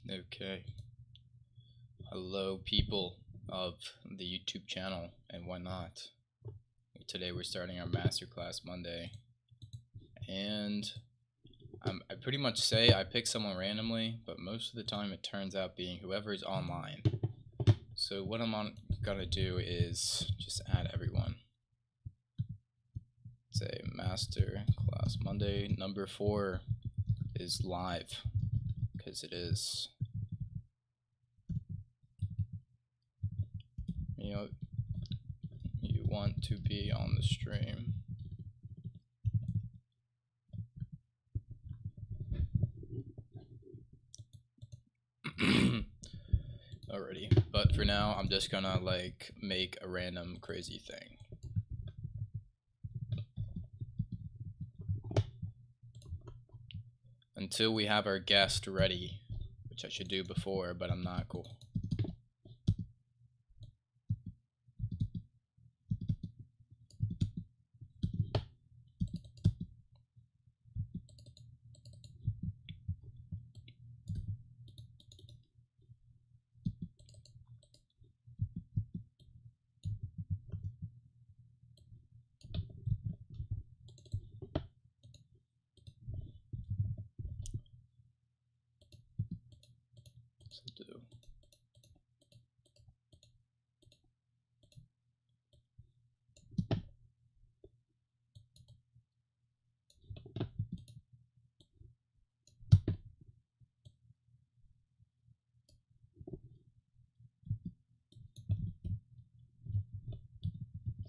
Okay. Hello, people of the YouTube channel and whatnot. Today we're starting our Masterclass Monday, and I pretty much say I pick someone randomly, but most of the time it turns out being whoever is online. So what gonna do is just add everyone. Say Masterclass Monday. Number 4 is live, because it is. You want to be on the stream. Alrighty, but for now I'm just gonna make a random crazy thing. Until we have our guest ready, which I should do before, but I'm not cool.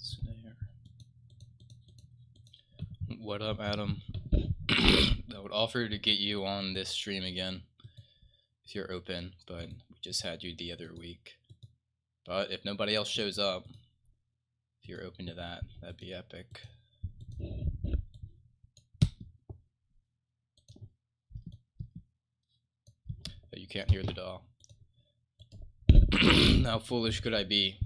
Snare. What up, Adam? I would offer to get you on this stream again if you're open, but we just had you the other week. But if nobody else shows up, if you're open to that, that'd be epic. But you can't hear the DAW. How foolish could I be?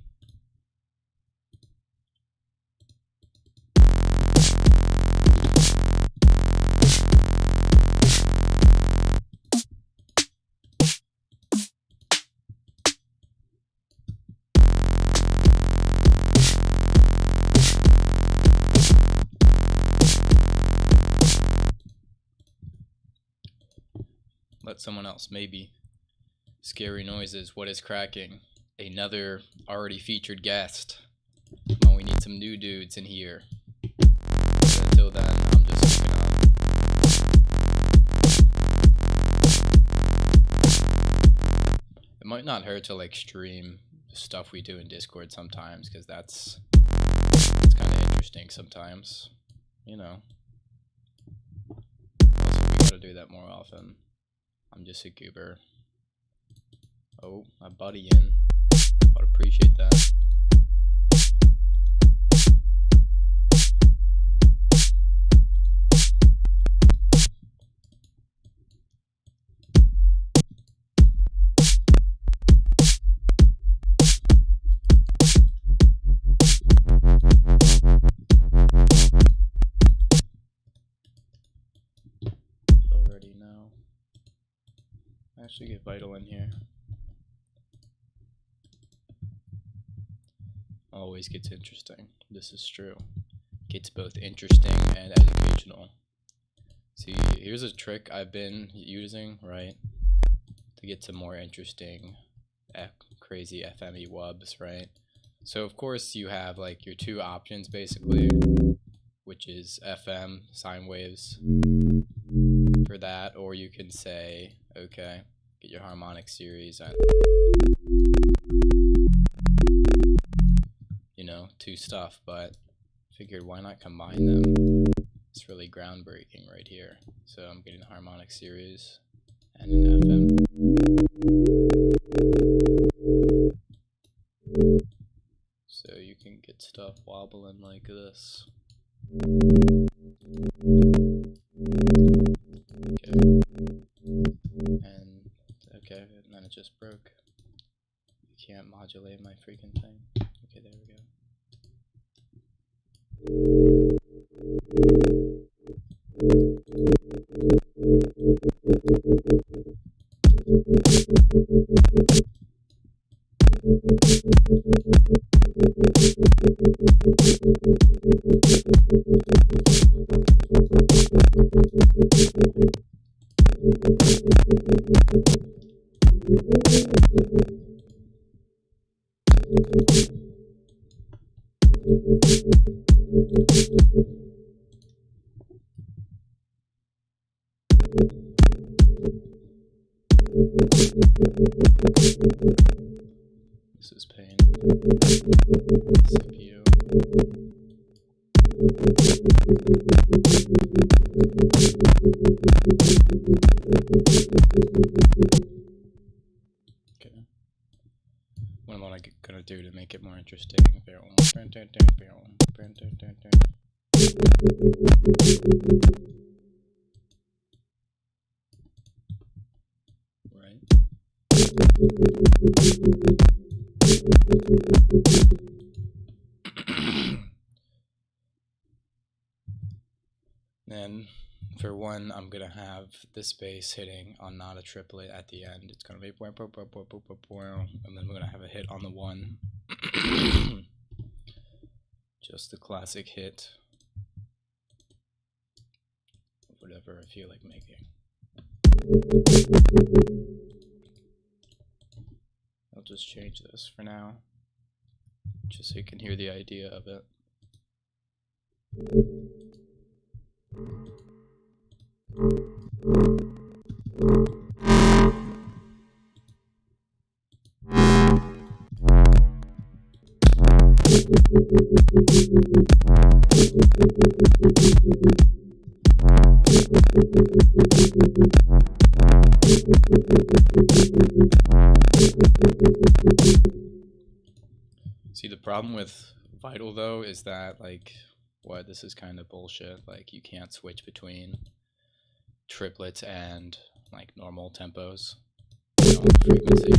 Let someone else, maybe. Scary noises, what is cracking? Another already featured guest. Well, we need some new dudes in here. But until then, I'm just looking up. It might not hurt to stream the stuff we do in Discord sometimes, because that's kind of interesting sometimes, you know. Also, we gotta do that more often. I'm just a goober. Oh, my buddy in. I'd appreciate that. Already know. Actually get Vital in here. Always gets interesting. This is true. Gets both interesting and educational. See, here's a trick I've been using, right? To get some more interesting, crazy FME wubs, right? So of course you have your two options basically, which is FM, sine waves, for that, or you can say, okay, get your harmonic series and, you know, two stuff, but figured why not combine them? It's really groundbreaking right here. So I'm getting a harmonic series and an FM. So you can get stuff wobbling like this. Okay, and then it just broke. You can't modulate my freaking thing. Okay, there we go. This is pain. CPU. Okay. What am I gonna do to make it more interesting? Right. Then for one, I'm gonna have this bass hitting on not a triplet at the end. It's gonna be and then we're gonna have a hit on the one. Just the classic hit of whatever I feel like making. I'll just change this for now, just so you can hear the idea of it. See, the problem with Vital though is that, like, what, this is kind of bullshit. Like, you can't switch between triplets and like normal tempos, normal frequency.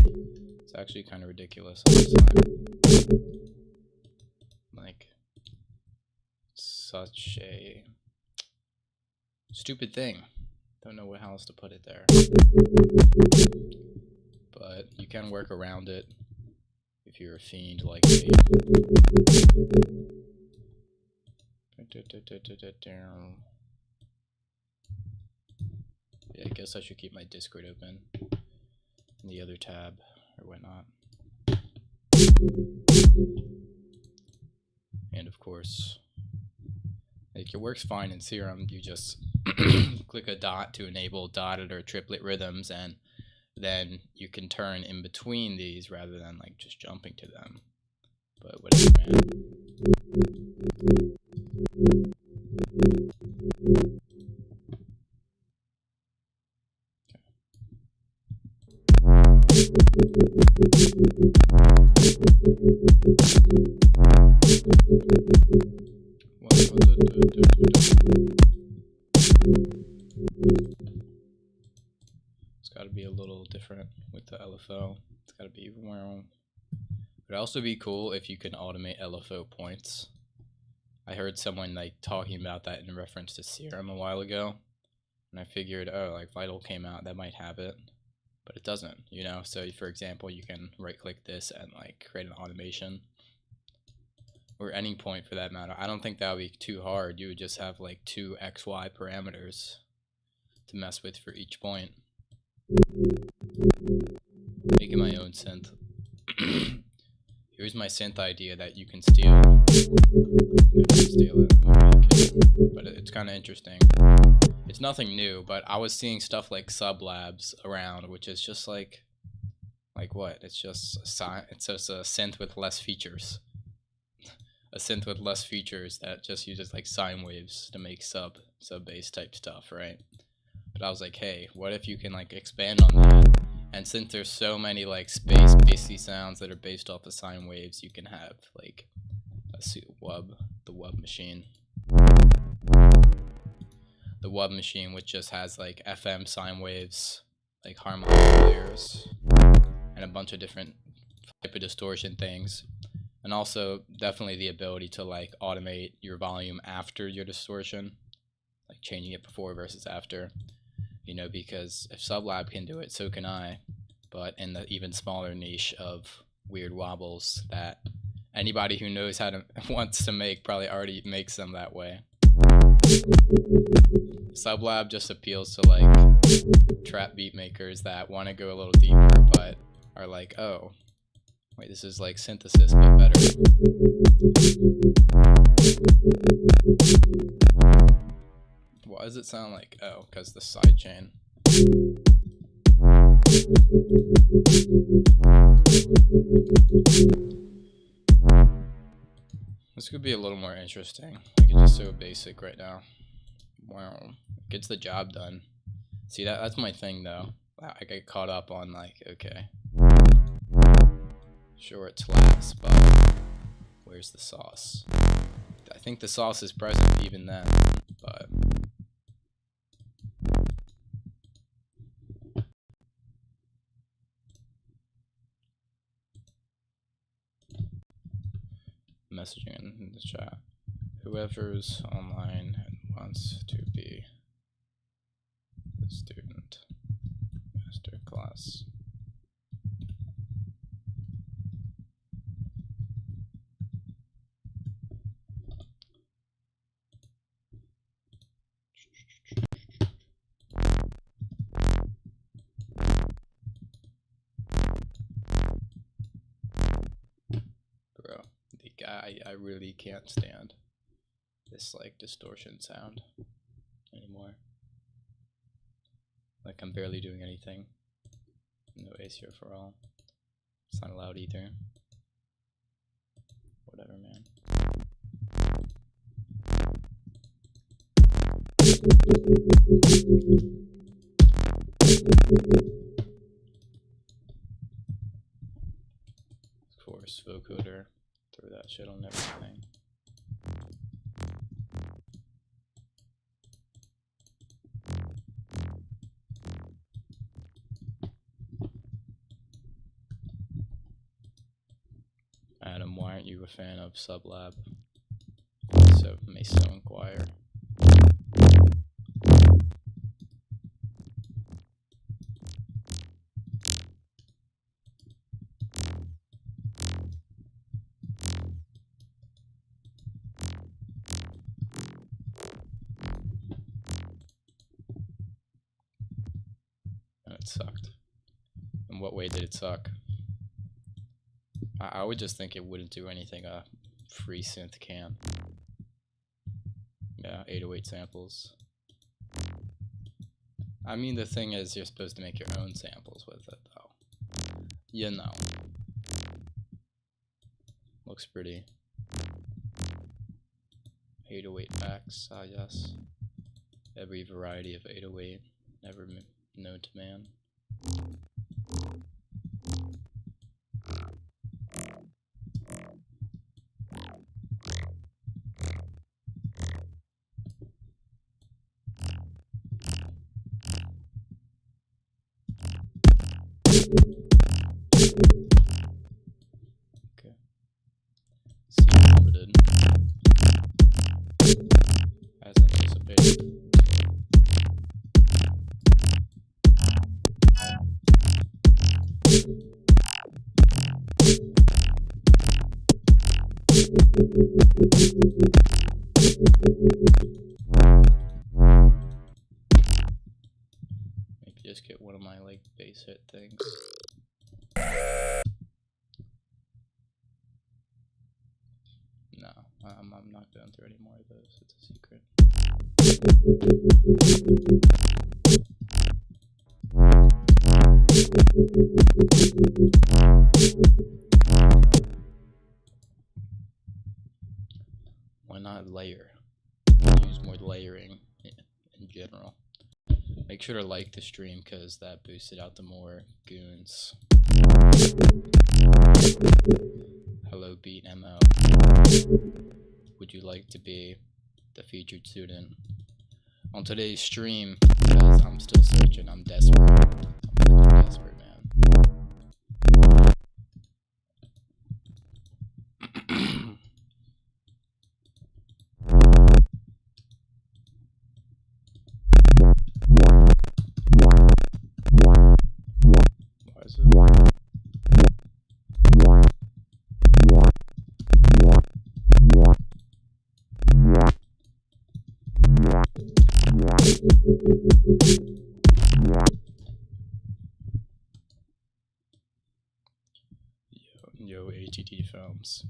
It's actually kind of ridiculous on this side. Like, such a stupid thing. Don't know how else to put it there. But you can work around it if you're a fiend like me. Yeah, I guess I should keep my Discord open in the other tab or whatnot. And of course, like, it works fine in Serum. You just click a dot to enable dotted or triplet rhythms, and then you can turn in between these rather than like just jumping to them. But whatever, man. It's got to be a little different with the LFO. It's got to be well. It'd also be cool if you can automate LFO points. I heard someone like talking about that in reference to Serum a while ago, and I figured, oh, like Vital came out, that might have it, but it doesn't, you know. So for example, you can right click this and like create an automation, or any point for that matter. I don't think that would be too hard. You would just have like 2 XY parameters to mess with for each point. Making my own synth. Here's my synth idea that you can steal. Steal it, but it's kind of interesting. It's nothing new, but I was seeing stuff like Sublabs around, which is just like what? It's just a synth with less features. A synth with less features that just uses like sine waves to make sub bass type stuff, right? But I was like, hey, what if you can like expand on that? And since there's so many like bassy sounds that are based off of sine waves, you can have like the wub machine. The wub machine, which just has like FM sine waves, like harmonic layers, and a bunch of different type of distortion things. And also definitely the ability to like automate your volume after your distortion, like changing it before versus after. you know, because if Sublab can do it, so can I, but in the even smaller niche of weird wobbles that anybody who knows how to wants to make probably already makes them that way. Sublab just appeals to like trap beat makers that want to go a little deeper but are like, oh wait, this is like synthesis but better. Why does it sound like, oh, because the sidechain. This could be a little more interesting. Like, it's just so basic right now. Wow, gets the job done. See, that's my thing though. I get caught up on like, okay, sure it's last, but where's the sauce? I think the sauce is present even then, but messaging in the chat. Whoever's online and wants to be the student. Masterclass. Bro, the guy I really can't stand this like distortion sound anymore. Like I'm barely doing anything. No ace here for all. It's not allowed either. Whatever, man. Of course, vocoder. Throw that shit on everything. Adam, why aren't you a fan of Sublab? So may so inquire. And it sucked. In what way did it suck? I would just think it wouldn't do anything a free synth can. Yeah, 808 samples. I mean, the thing is, you're supposed to make your own samples with it, though. You know. Looks pretty. 808 packs, yes. Every variety of 808 ever known to man. Okay. C limited. As anticipated. Maybe just get one of my like base hit things. No, I'm not going through any more of those. It's a secret. Why not layer? Use more layering in general. Make sure to like the stream because that boosted out the more goons. Hello Beat MO. Would you like to be the featured student on today's stream? Because I'm still searching. I'm desperate. I'm freaking desperate, man. is it? Yo, ATT Films.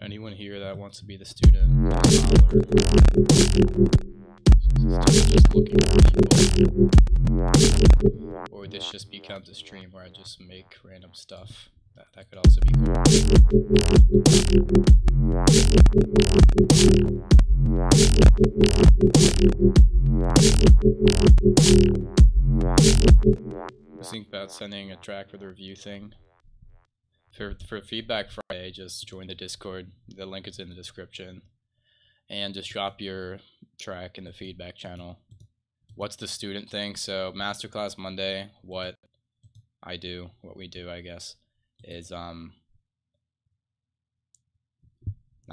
Anyone here that wants to be the student? Just looking for people. Or this just becomes a stream where I just make random stuff. That could also be cool. I was thinking about sending a track for the review thing. For Feedback Friday, just join the Discord. The link is in the description. And just drop your track in the feedback channel. What's the student thing? So Masterclass Monday, what we do, I guess, is not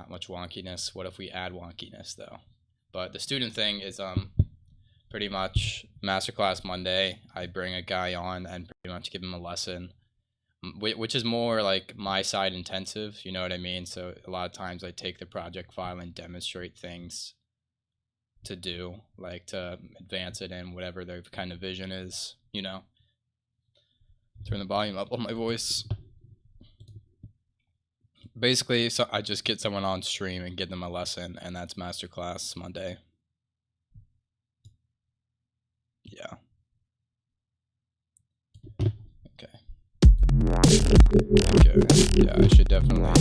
much wonkiness. What if we add wonkiness though? But the student thing is pretty much Masterclass Monday. I bring a guy on and pretty much give him a lesson, which is more like my side intensive, you know what I mean? So a lot of times I take the project file and demonstrate things to do, like to advance it in whatever their kind of vision is, you know. Turn the volume up on my voice. Basically, so I just get someone on stream and give them a lesson, and that's Masterclass Monday. Yeah. Okay. Yeah, I should definitely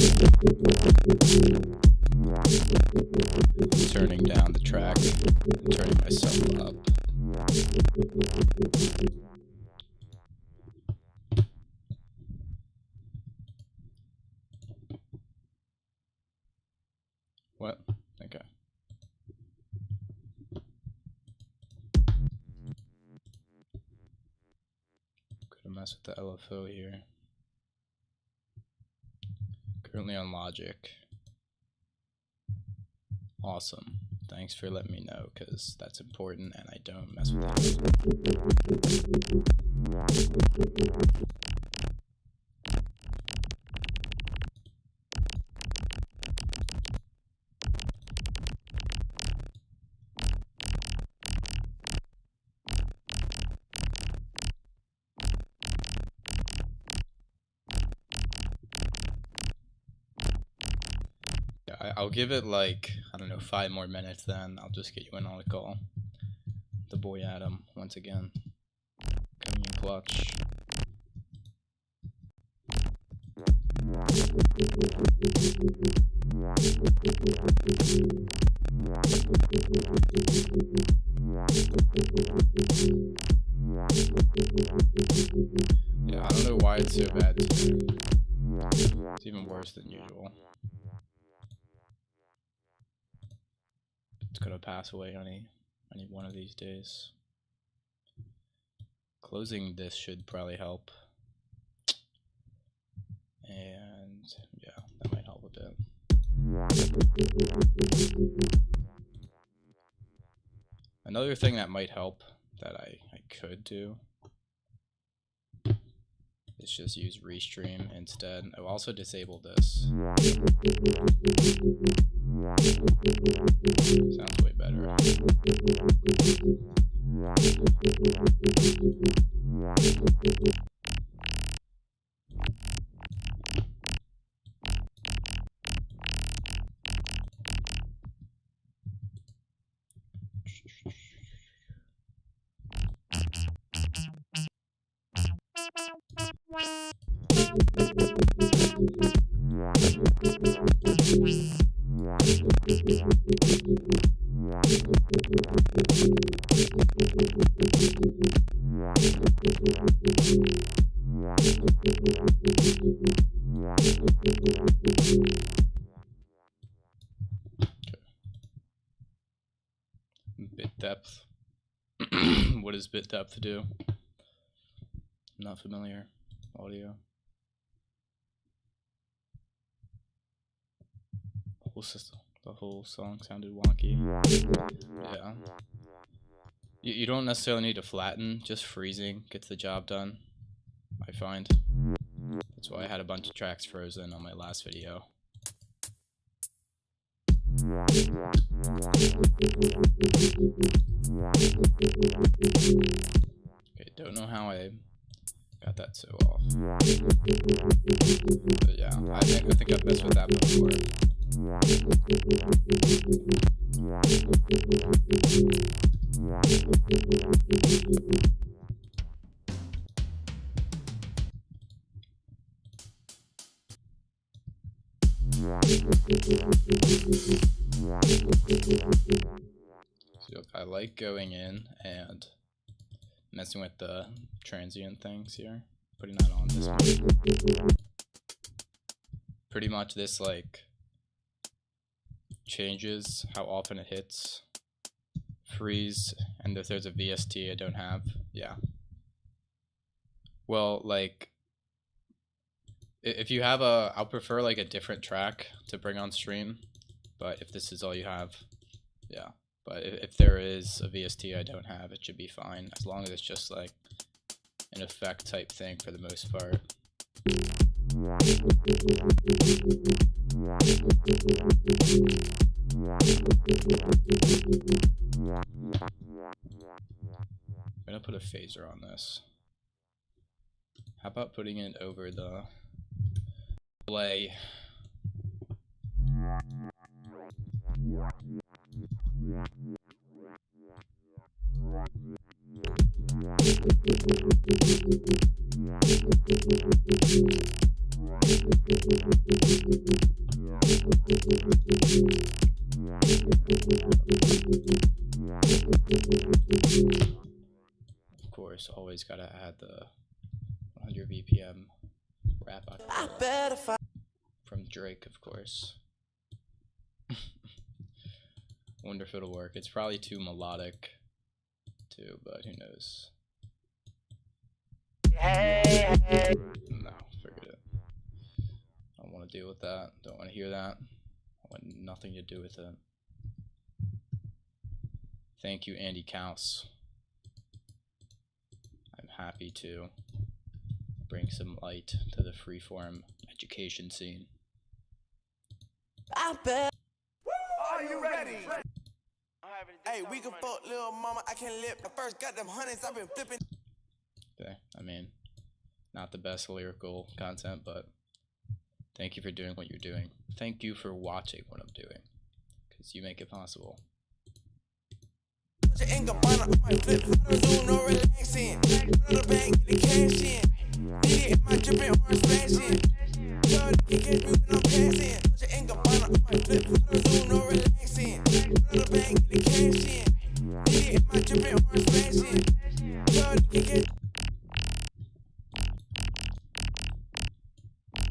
turning down the track and turning myself up. What? Okay. Gonna mess with the LFO here. Currently on Logic. Awesome. Thanks for letting me know, because that's important and I don't mess with it. I'll give it like, I don't know, 5 more minutes, then I'll just get you in on a call. The boy Adam, once again, coming in clutch. Yeah, I don't know why it's so bad today. It's even worse than usual. It's gonna pass away any one of these days. Closing this should probably help. And yeah, that might help a bit. Another thing that might help that I could do is just use Restream instead. I'll also disable this. Sounds way better. depth. What does bit depth do? I'm not familiar. Audio. The whole song sounded wonky. Yeah. You don't necessarily need to flatten, just freezing gets the job done, I find. That's why I had a bunch of tracks frozen on my last video. Okay, don't know how I got that so off. But yeah, I think I've messed with that before. So I like going in and messing with the transient things here, putting that on this one. Pretty much this like changes how often it hits, freeze, and if there's a VST I don't have, yeah. Well, like if you have I'll prefer like a different track to bring on stream, but if this is all you have, yeah. But if there is a VST I don't have, it should be fine, as long as it's just like an effect type thing for the most part. I'm gonna put a phaser on this. How about putting it over the delay? Of course, always gotta add the 100 BPM rap from Drake, of course. Wonder if it'll work. It's probably too melodic too, but who knows. No, forget it. I don't want to deal with that. Don't want to hear that. I want nothing to do with it. Thank you, Andy Kaus. I'm happy to bring some light to the freeform education scene. I bet. Are you ready? Hey, we can fuck little mama. I can't lip. I first got them hundreds. I've been flipping. Okay, I mean, not the best lyrical content, but thank you for doing what you're doing. Thank you for watching what I'm doing, because you make it possible. I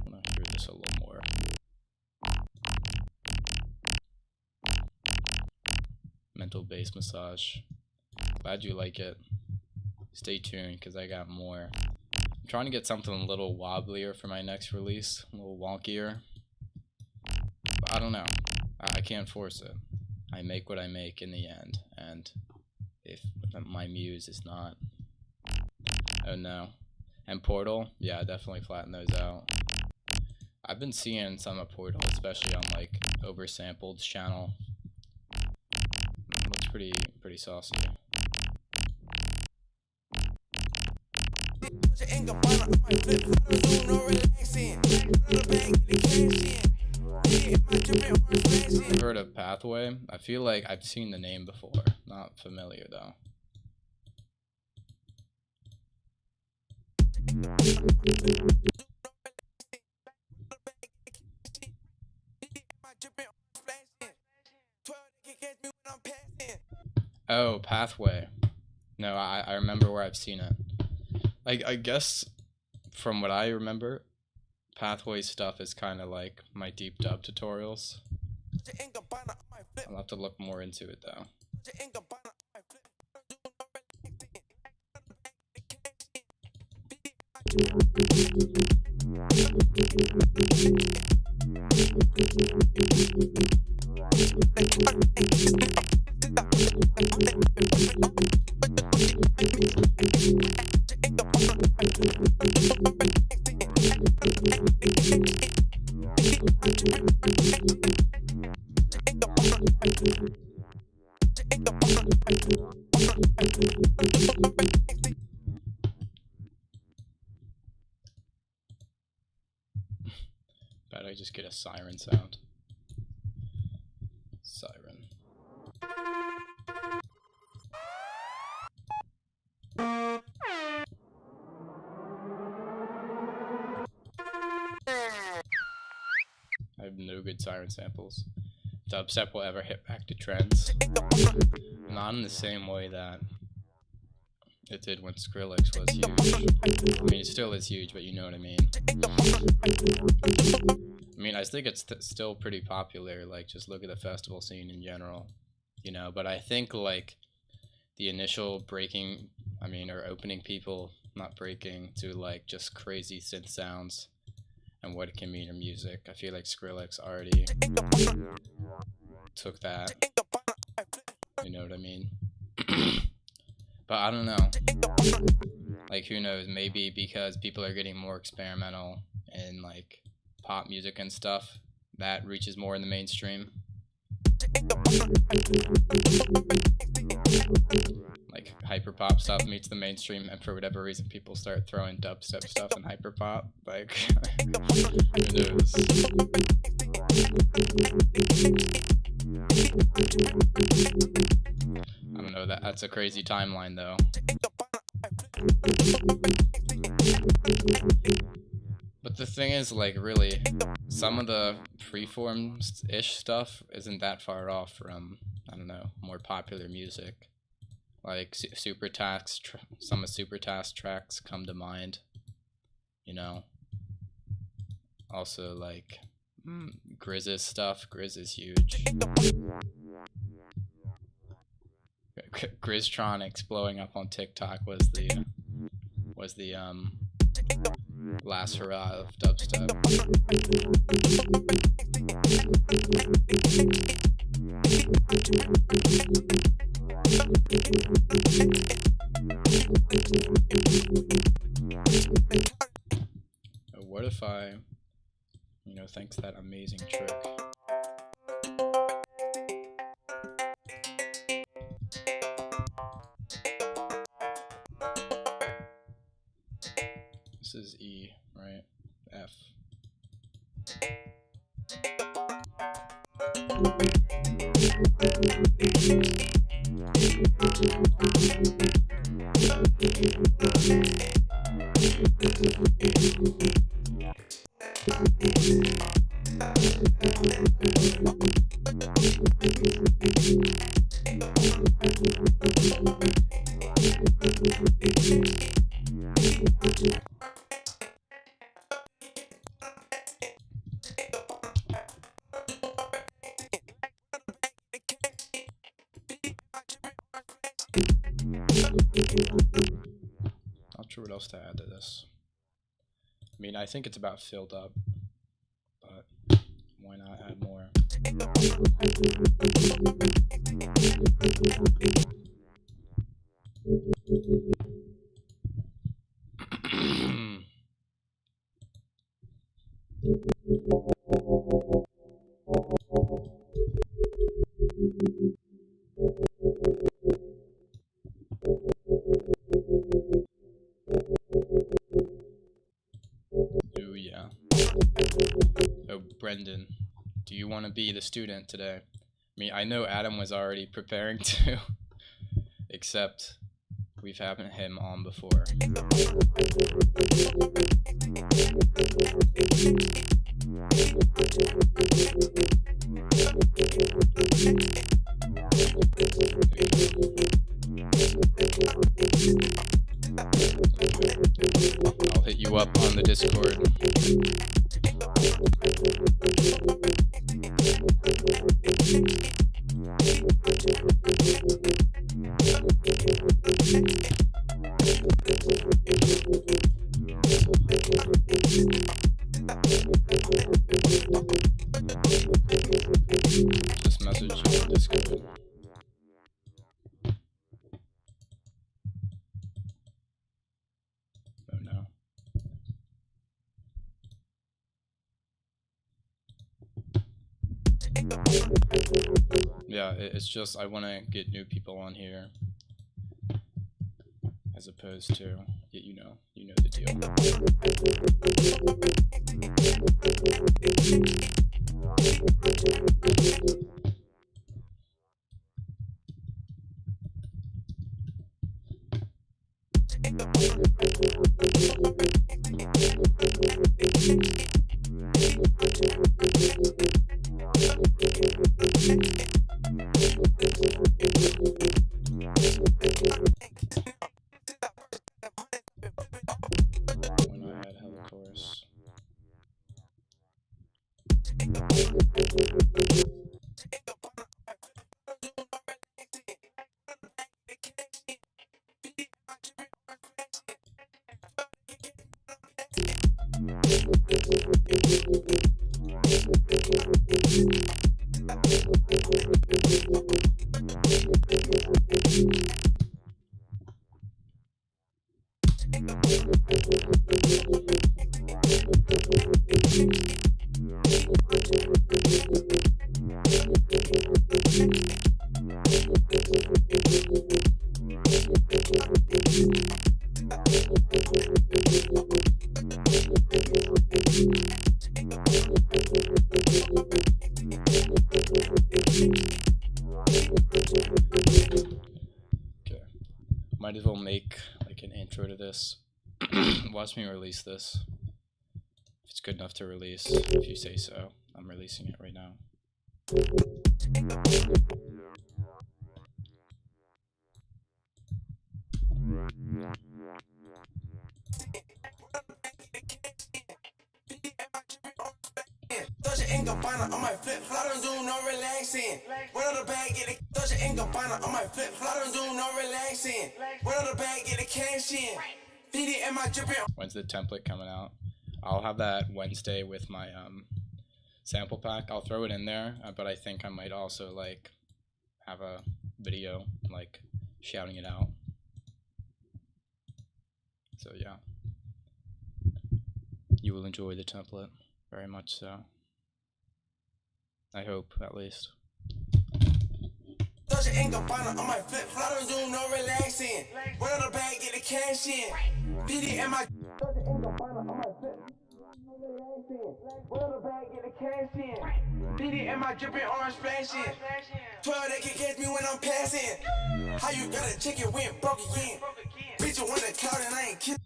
want to hear this a little more. Mental bass massage. Glad you like it. Stay tuned, because I got more. I'm trying to get something a little wobblier for my next release, a little wonkier. But I don't know. I can't force it. I make what I make in the end, and if my muse is not, oh no. And Portal, yeah, definitely flatten those out. I've been seeing some of Portal, especially on like Oversampled's channel. It looks pretty saucy. I've heard of Pathway. I feel like I've seen the name before. Not familiar though. Oh, Pathway. No, I remember where I've seen it. I guess from what I remember, Pathway stuff is kind of like my deep dub tutorials. I'll have to look more into it though. Bet I just get a siren sound. Siren. I have no good siren samples. Dubstep will ever hit back to trends. Not in the same way that it did when Skrillex was huge. I mean, it still is huge, but you know what I mean. I mean, I think it's still pretty popular. Like, just look at the festival scene in general, you know. But I think, like, the initial breaking, or opening people, not breaking, to, like, just crazy synth sounds and what it can mean in music. I feel like Skrillex already took that. You know what I mean? But I don't know. Like, who knows? Maybe because people are getting more experimental in, like, pop music and stuff, that reaches more in the mainstream. Like, hyperpop stuff meets the mainstream, and for whatever reason, people start throwing dubstep stuff in hyperpop. Like, who knows? I don't know. That's a crazy timeline, though. But the thing is, like, really, some of the freeform-ish stuff isn't that far off from, I don't know, more popular music. Like, some of Supertask's tracks come to mind, you know. Also, like, Grizz's stuff. Grizz is huge. Grizztronics blowing up on TikTok was the last hurrah of dubstep. What if I, thanks to that amazing trick. This is E, right? F. Not sure what else to add to this. I mean, I think it's about filled up, but why not add more? Oh yeah. Oh, Brendan, do you want to be the student today? I mean, I know Adam was already preparing to, except we've had him on before. I'll hit you up on the Discord. message you on Discord. Oh no. Yeah, it's just I want to get new people on here, as opposed to you know the deal. When I had hella chorus. Okay, might as well make like an intro to this. Watch me release this. If it's good enough to release, if you say so. I'm releasing it right now. On my flip, fly don't do no relaxing. Run on the bag, get the Doja and Gabbana on my flip, fly don't do no relaxing. Run on the bag, get the cash in. Feed it in my dripping. When's the template coming out? I'll have that Wednesday with my sample pack. I'll throw it in there, but I think I might also like have a video like shouting it out. So yeah, you will enjoy the template very much so. I hope, at least. Doja and Gabbana on my flip, fly don't do no relaxing. Run on the bag, get the cash in. Feed it in my Doja and Gabbana on my flip, no relaxing. Run on the bag, get the cash in. Feed it in my dripping orange splashing. 12 they can catch me when I'm passing. How you got a chicken went broke again? Bitch, you want a cloud and I ain't kidding.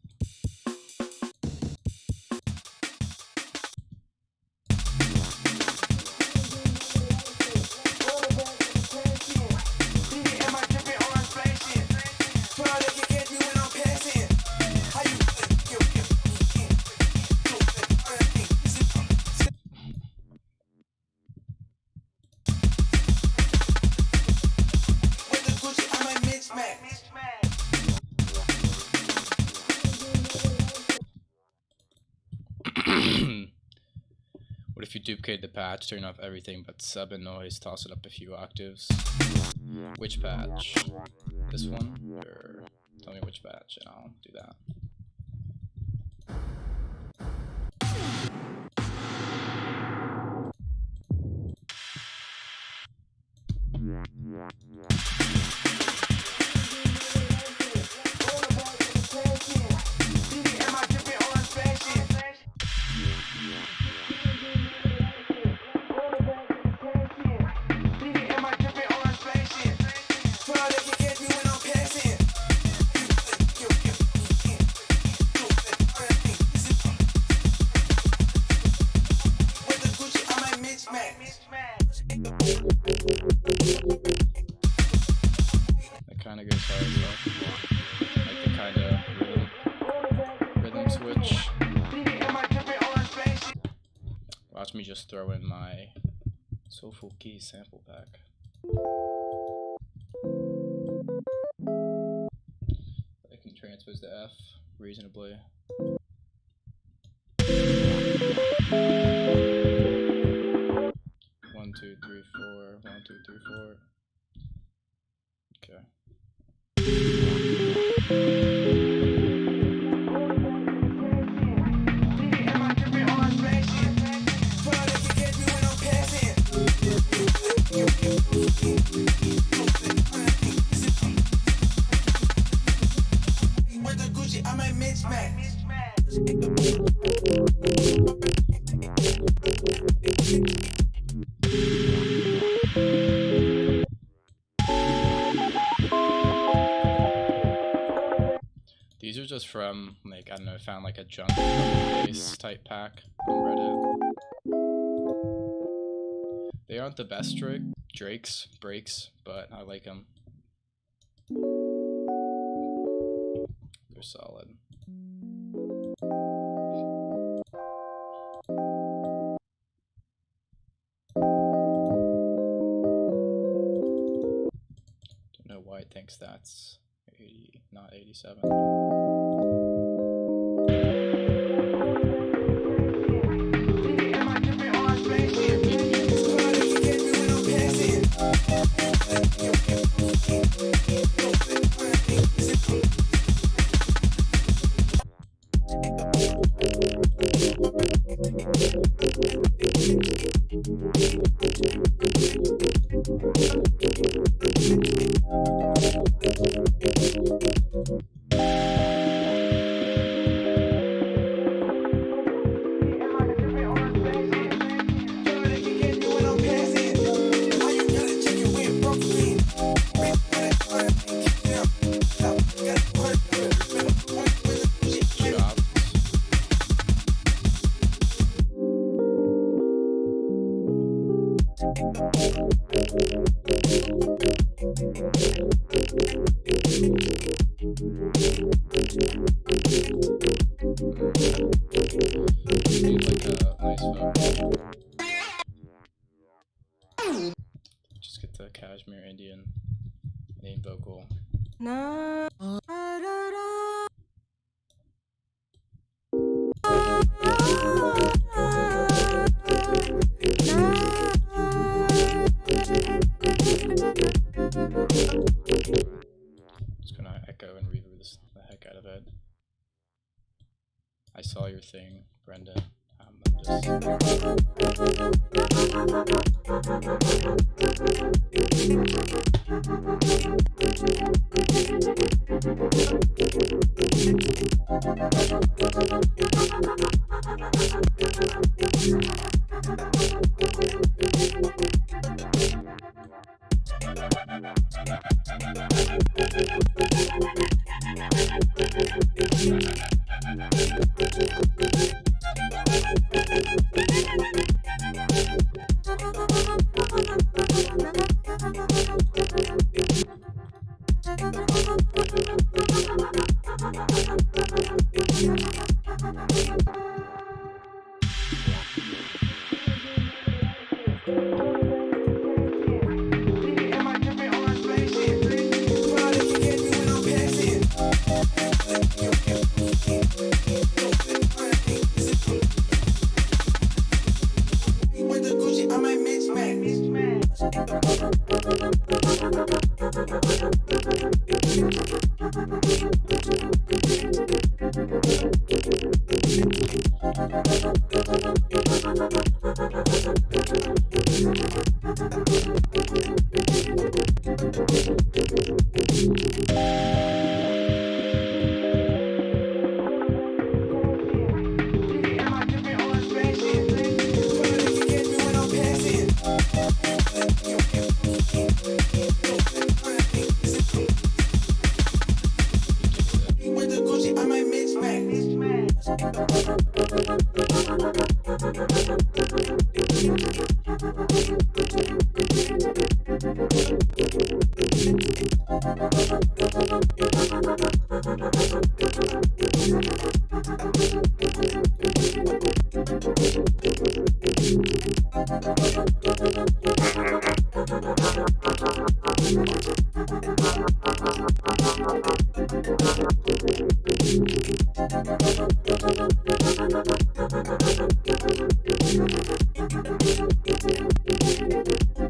What if you duplicate the patch, turn off everything but sub and noise, toss it up a few octaves? Which patch? This one? Or tell me which patch and I'll do that. That kind of goes hard as well. Like the kind of rhythm switch. Watch me just throw in my Soulful Key sample pack. I can transpose the F reasonably. 1, 2, 3, 4. 1, 2, 3, 4. Okay. These are just from, like, I don't know, found like a junk base type pack on Reddit. They aren't the best breaks, but I like them. They're solid. Don't know why it thinks that's 80, not 87. Just get the Kashmir Indian main vocal. No. Just gonna echo and reverb the heck out of it. I saw your thing, Brenda. I'm just...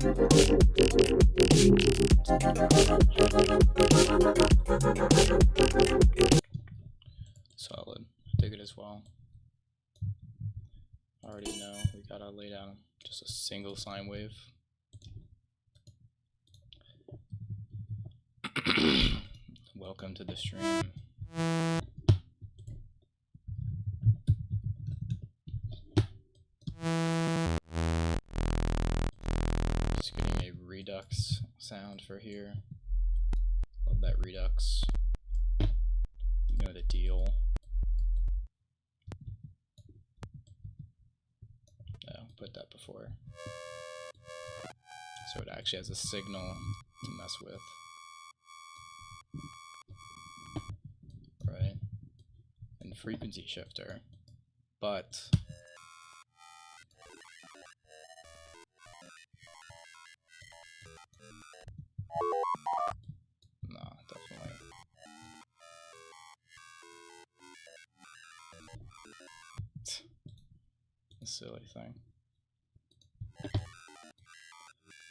Solid. I dig it as well. I already know we gotta lay down just a single sine wave. Welcome to the stream. Just getting a redux sound for here. Love that redux. You know the deal. Oh, put that before. So it actually has a signal to mess with. Right? And frequency shifter. But no, definitely. A silly thing.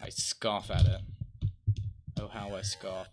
I scoff at it. Oh, how I scoff.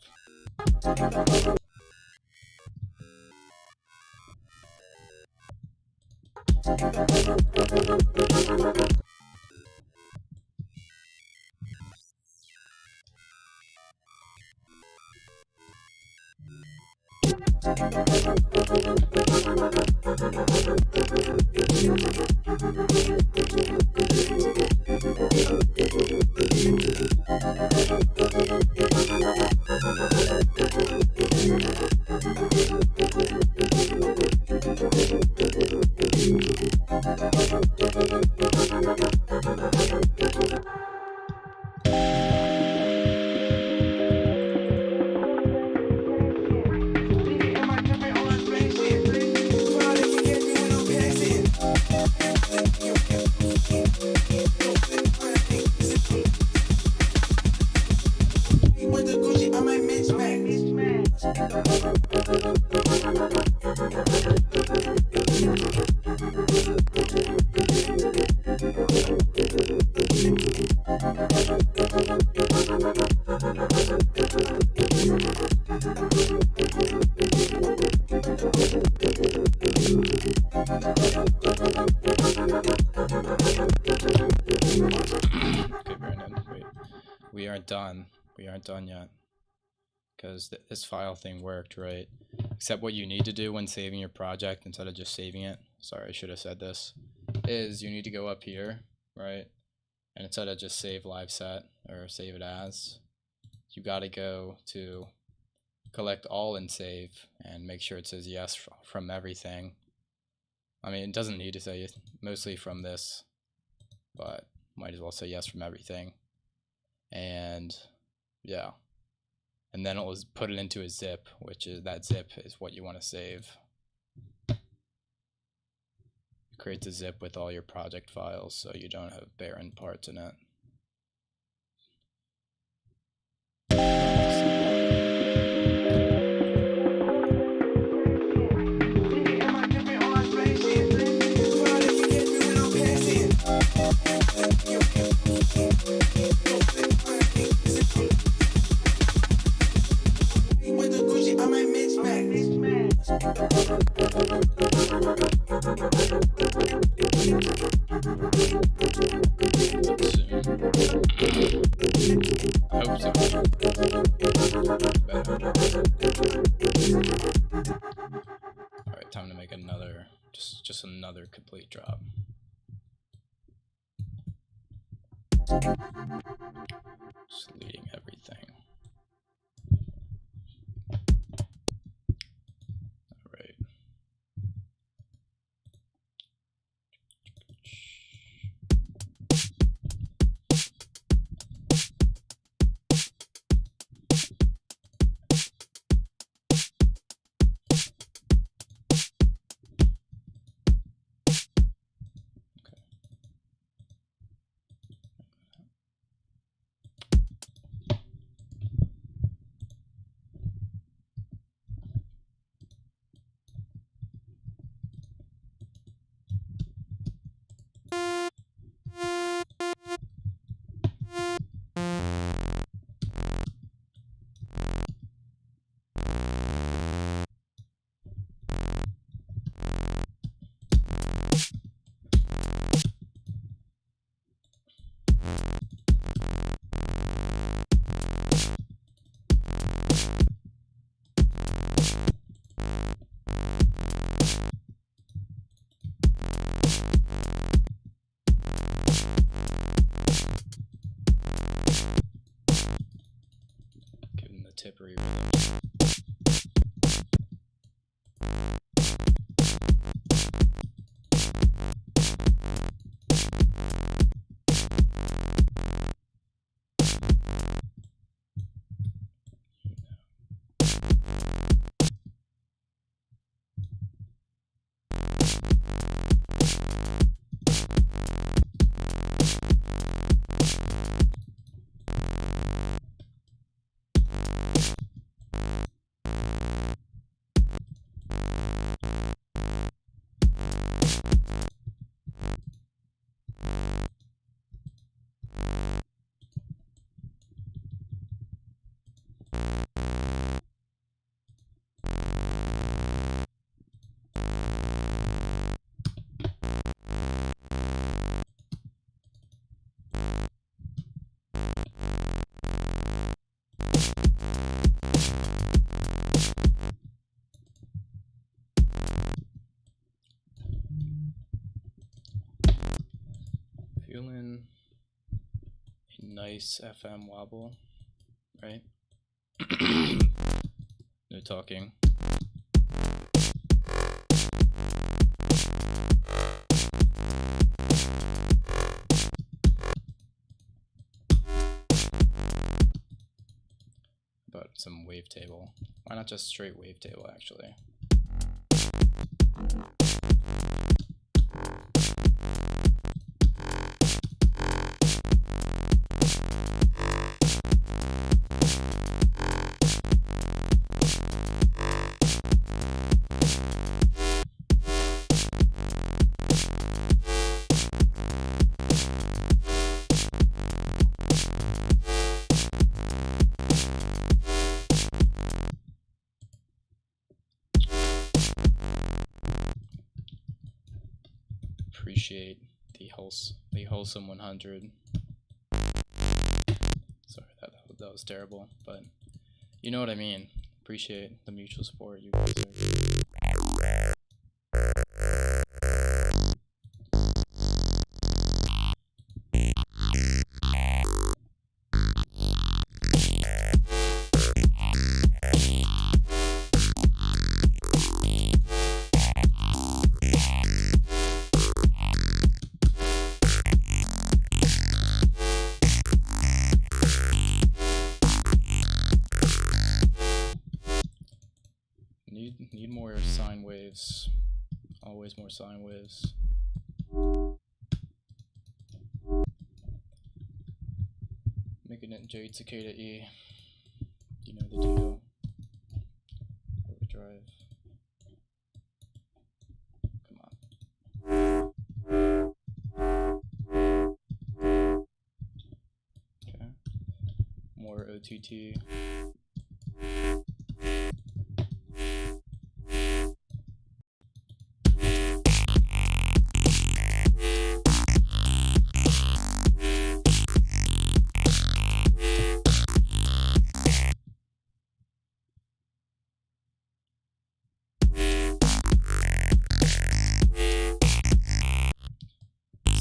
We aren't done yet, because this file thing worked, right? Except what you need to do when saving your project, instead of just saving it, sorry, I should have said this, is you need to go up here, right? And instead of just save live set or save it as, you got to go to collect all and save and make sure it says yes from everything. I mean, it doesn't need to say mostly from this, but might as well say yes from everything. And yeah, and then it will put it into a zip, which is, that zip is what you want to save. It creates a zip with all your project files, so you don't have barren parts in it. I hope so. Alright, time to make another, just another complete drop. Just leading everything. Alright. tippery rhythm. Feeling a nice FM wobble, right? No talking. About some wavetable. Why not just straight wavetable, actually? Appreciate the wholesome 100. Sorry, that was terrible, but you know what I mean. Appreciate the mutual support you guys are. Need more sine waves. Always more sine waves. Making it J cicada E. You know the deal. Overdrive. Come on. Okay. More OTT.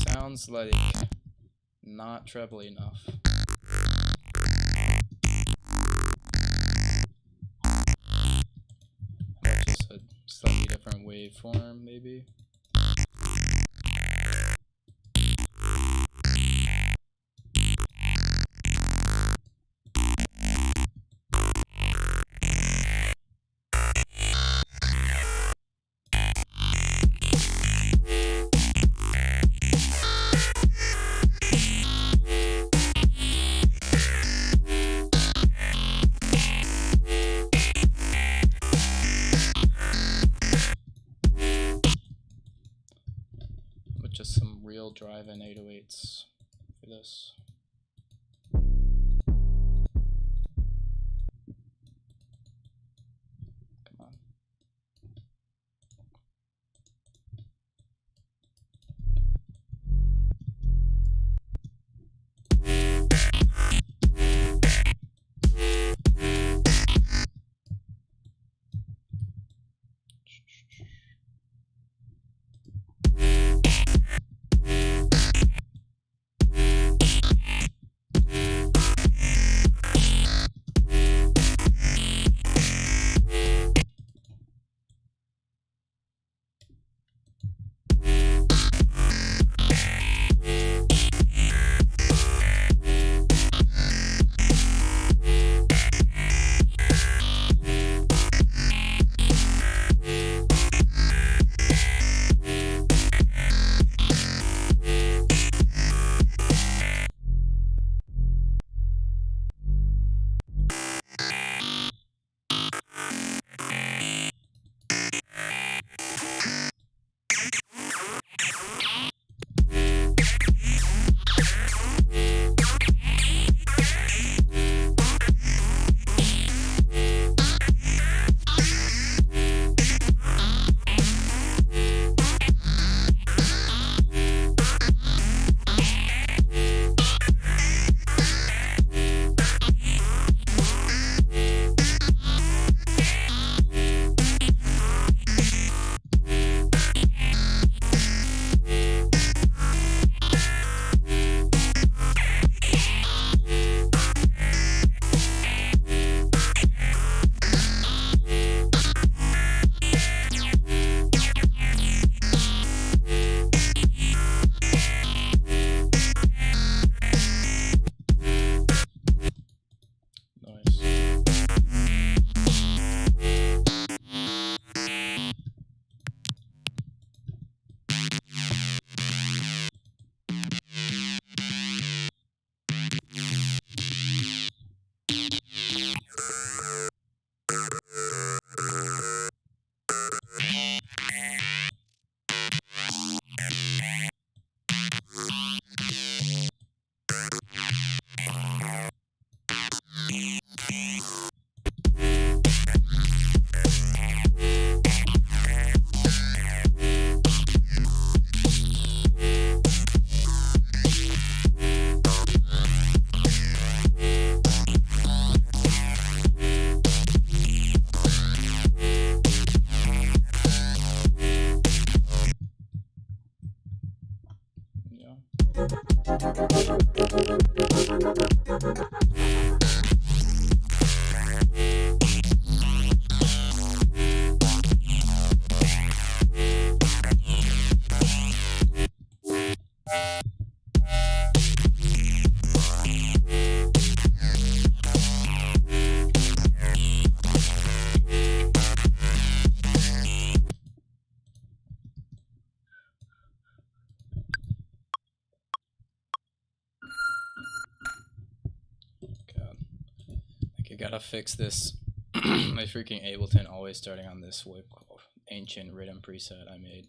Sounds like not trebly enough. Just a slightly different waveform, maybe. Just some real drive-in 808s for this. Come on. Gotta fix this. My freaking Ableton always starting on this ancient rhythm preset I made.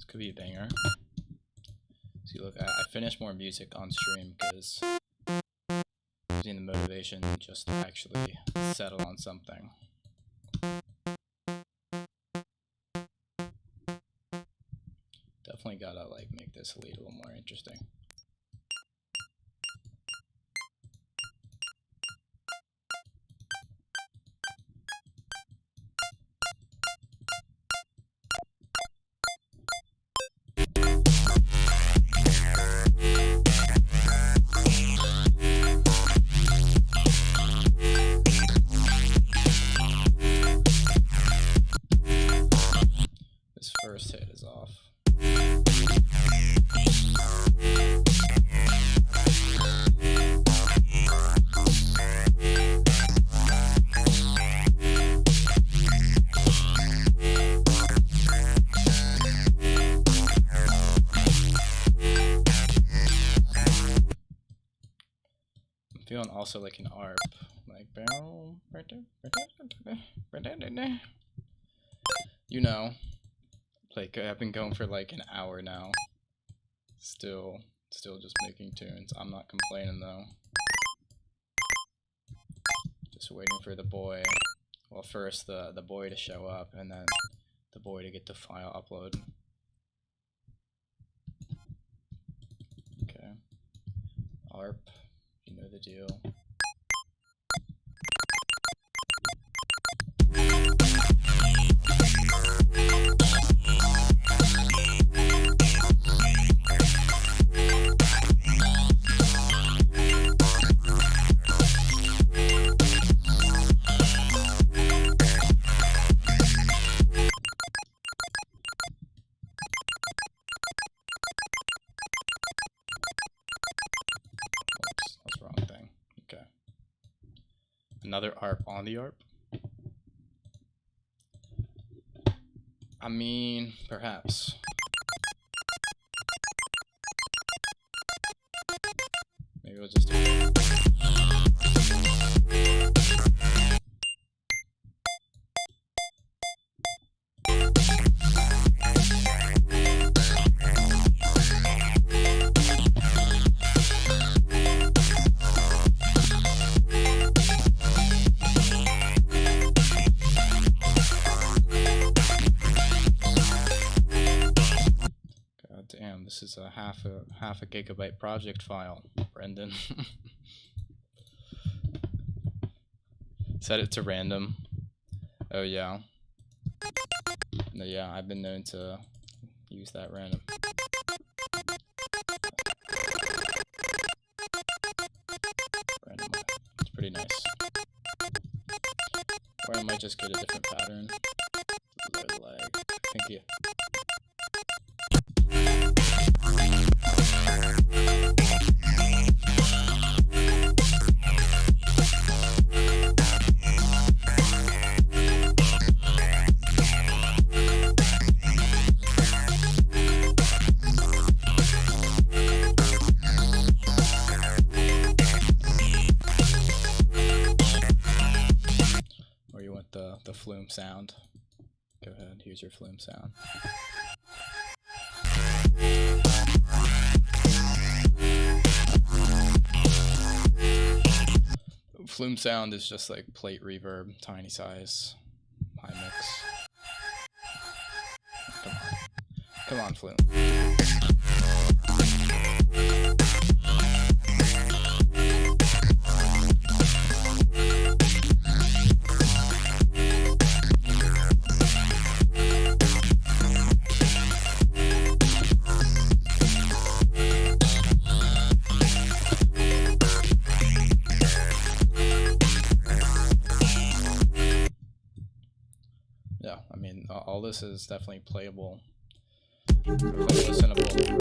Could be a banger. See, look, I finished more music on stream because using the motivation just to actually settle on something. Definitely gotta like make this lead a little more interesting. First hit is off. I'm feeling also like an ARP, like you know. Like I've been going for like an hour now. Still just making tunes. I'm not complaining though. Just waiting for the boy. Well, first the boy to show up, and then the boy to get the file uploaded. Okay. ARP, you know the deal. Another ARP on the ARP? I mean, perhaps. Maybe we'll just do it. Damn, this is a half a gigabyte project file, Brendan. Set it to random. Oh yeah. No, yeah, I've been known to use that random. Random. It's pretty nice. Or I might just get a different pattern. Low lag. Thank you. your flume sound. Flume sound is just like plate reverb, tiny size, high mix. Come on, flume. Yeah, I mean, all this is definitely playable. Listenable,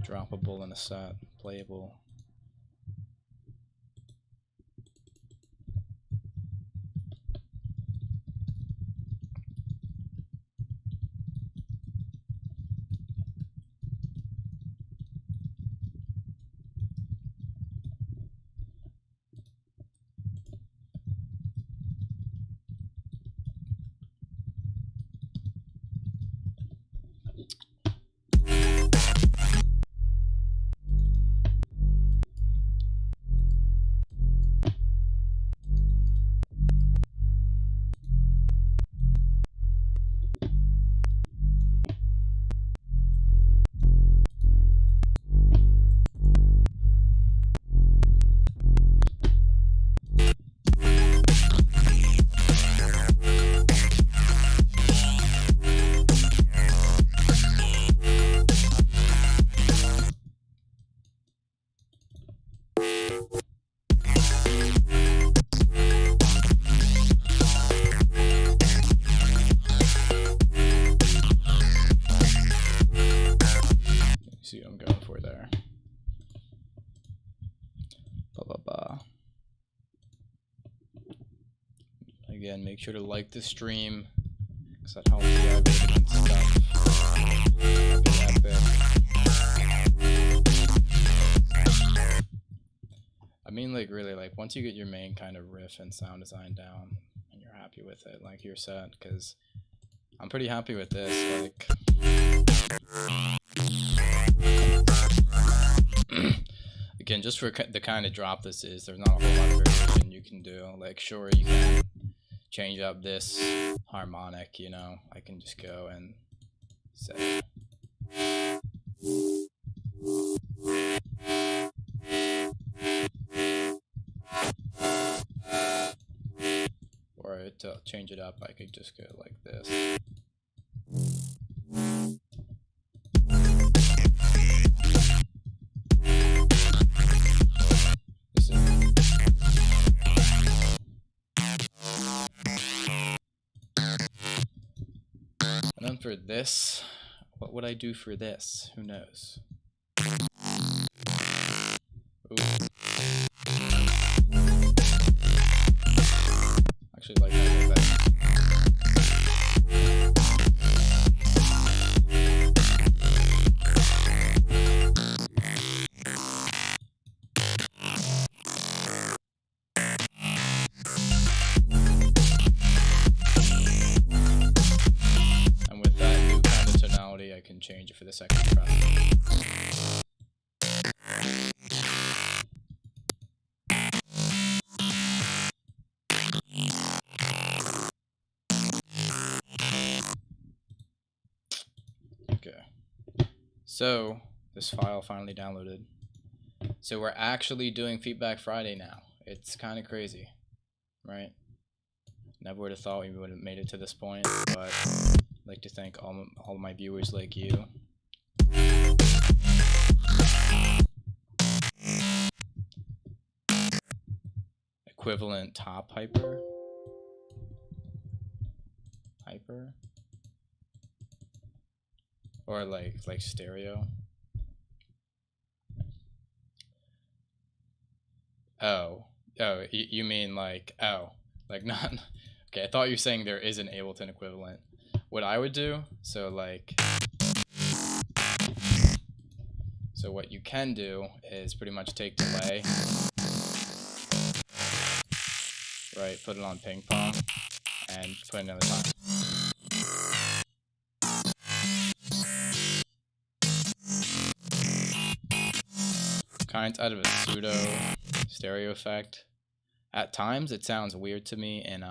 droppable in a set, playable. See what I'm going for there. Blah, blah, blah. Again, make sure to like the stream, because that helps the algorithm and stuff. That'd be epic. I mean, like, really, like, once you get your main kind of riff and sound design down, and you're happy with it, like, you're set, because I'm pretty happy with this, like... Again, just for the kind of drop this is, there's not a whole lot of variation you can do. Like, sure, you can change up this harmonic, you know. I can just go and say. Or to change it up, I could just go like this. And then for this, what would I do for this? Who knows? Ooh. Actually, like that a little bit. And with that new kind of tonality, I can change it for the second track. Okay, so this file finally downloaded. So we're actually doing Feedback Friday now. It's kind of crazy, right? Never would have thought we would have made it to this point, but I'd like to thank all my viewers like you. Equivalent top hyper. Or like stereo. Oh, you mean like, like not, okay, I thought you were saying there is an Ableton equivalent. What I would do, so what you can do is pretty much take delay, right, put it on ping pong, and put another time. Kind of a pseudo stereo effect. At times it sounds weird to me in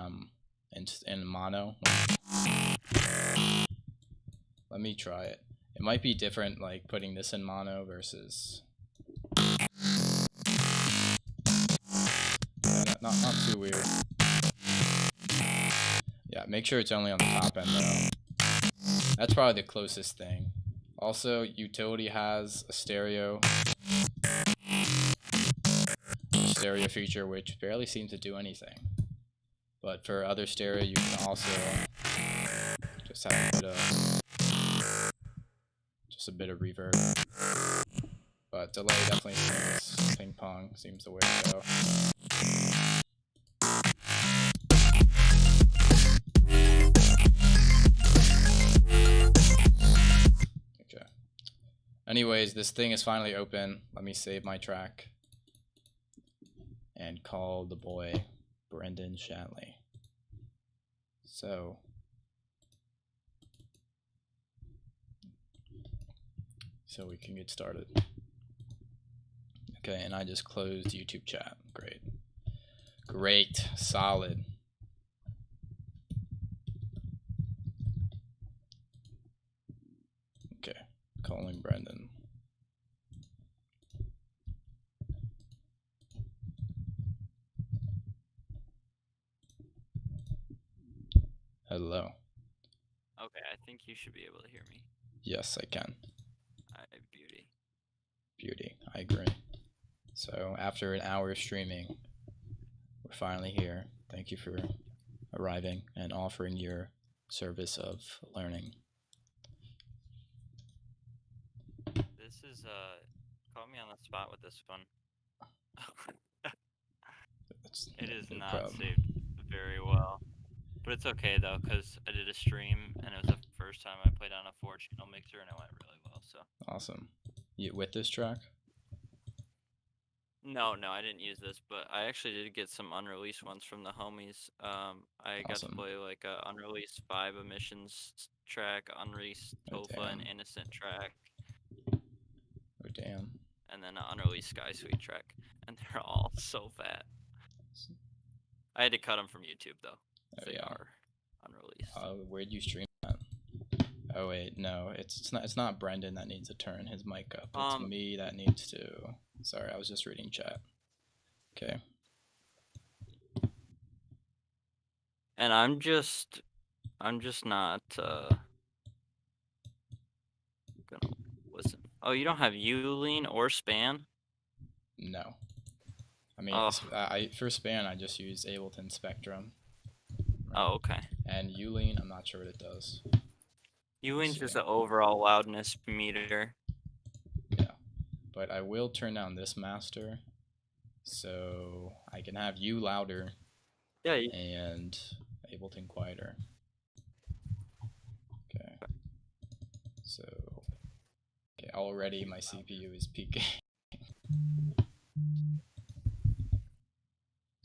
mono. Let me try it. It might be different, like putting this in mono versus not too weird. Yeah, make sure it's only on the top end though. That's probably the closest thing. Also, Utility has a stereo feature which barely seems to do anything. But for other stereo, you can also just have a bit of reverb. But delay definitely seems, ping pong seems the way to go. Okay. Anyways, this thing is finally open. Let me save my track and call the boy Brendan Shatley. So we can get started. Okay, and I just closed YouTube chat. Great, solid. Okay, calling Brendan. Hello. Okay, I think you should be able to hear me. Yes, I can. Beauty. Beauty, I agree. So after an hour of streaming, we're finally here. Thank you for arriving and offering your service of learning. This is caught me on the spot with this one. It is no not problem. saved very well. But it's okay though, because I did a stream and it was the first time I played on a 4-channel mixer and it went really well. So Awesome. You with this track? no, I didn't use this, but I actually did get some unreleased ones from the homies. I got to Awesome. play like a unreleased 5 emissions track, unreleased Oh, Tofa and damn. Innocent track, Oh damn. and then an unreleased Sky Suite track, and they're all so fat. I had to cut them from YouTube though. Oh They yeah. are unreleased. Where'd you stream that? Oh wait, no, it's not Brendan that needs to turn his mic up. It's me that needs to. Sorry, I was just reading chat. Okay. And I'm just not gonna listen. Oh, you don't have Ulean or Span? No. I mean, Oh. for Span, I just use Ableton Spectrum. Right? Oh, okay. And Ulean, I'm not sure what it does. Ulean's just an overall loudness meter. Yeah, but I will turn down this master, so I can have you louder. Yeah. And Ableton quieter. Okay. So, okay, already my CPU is peaking.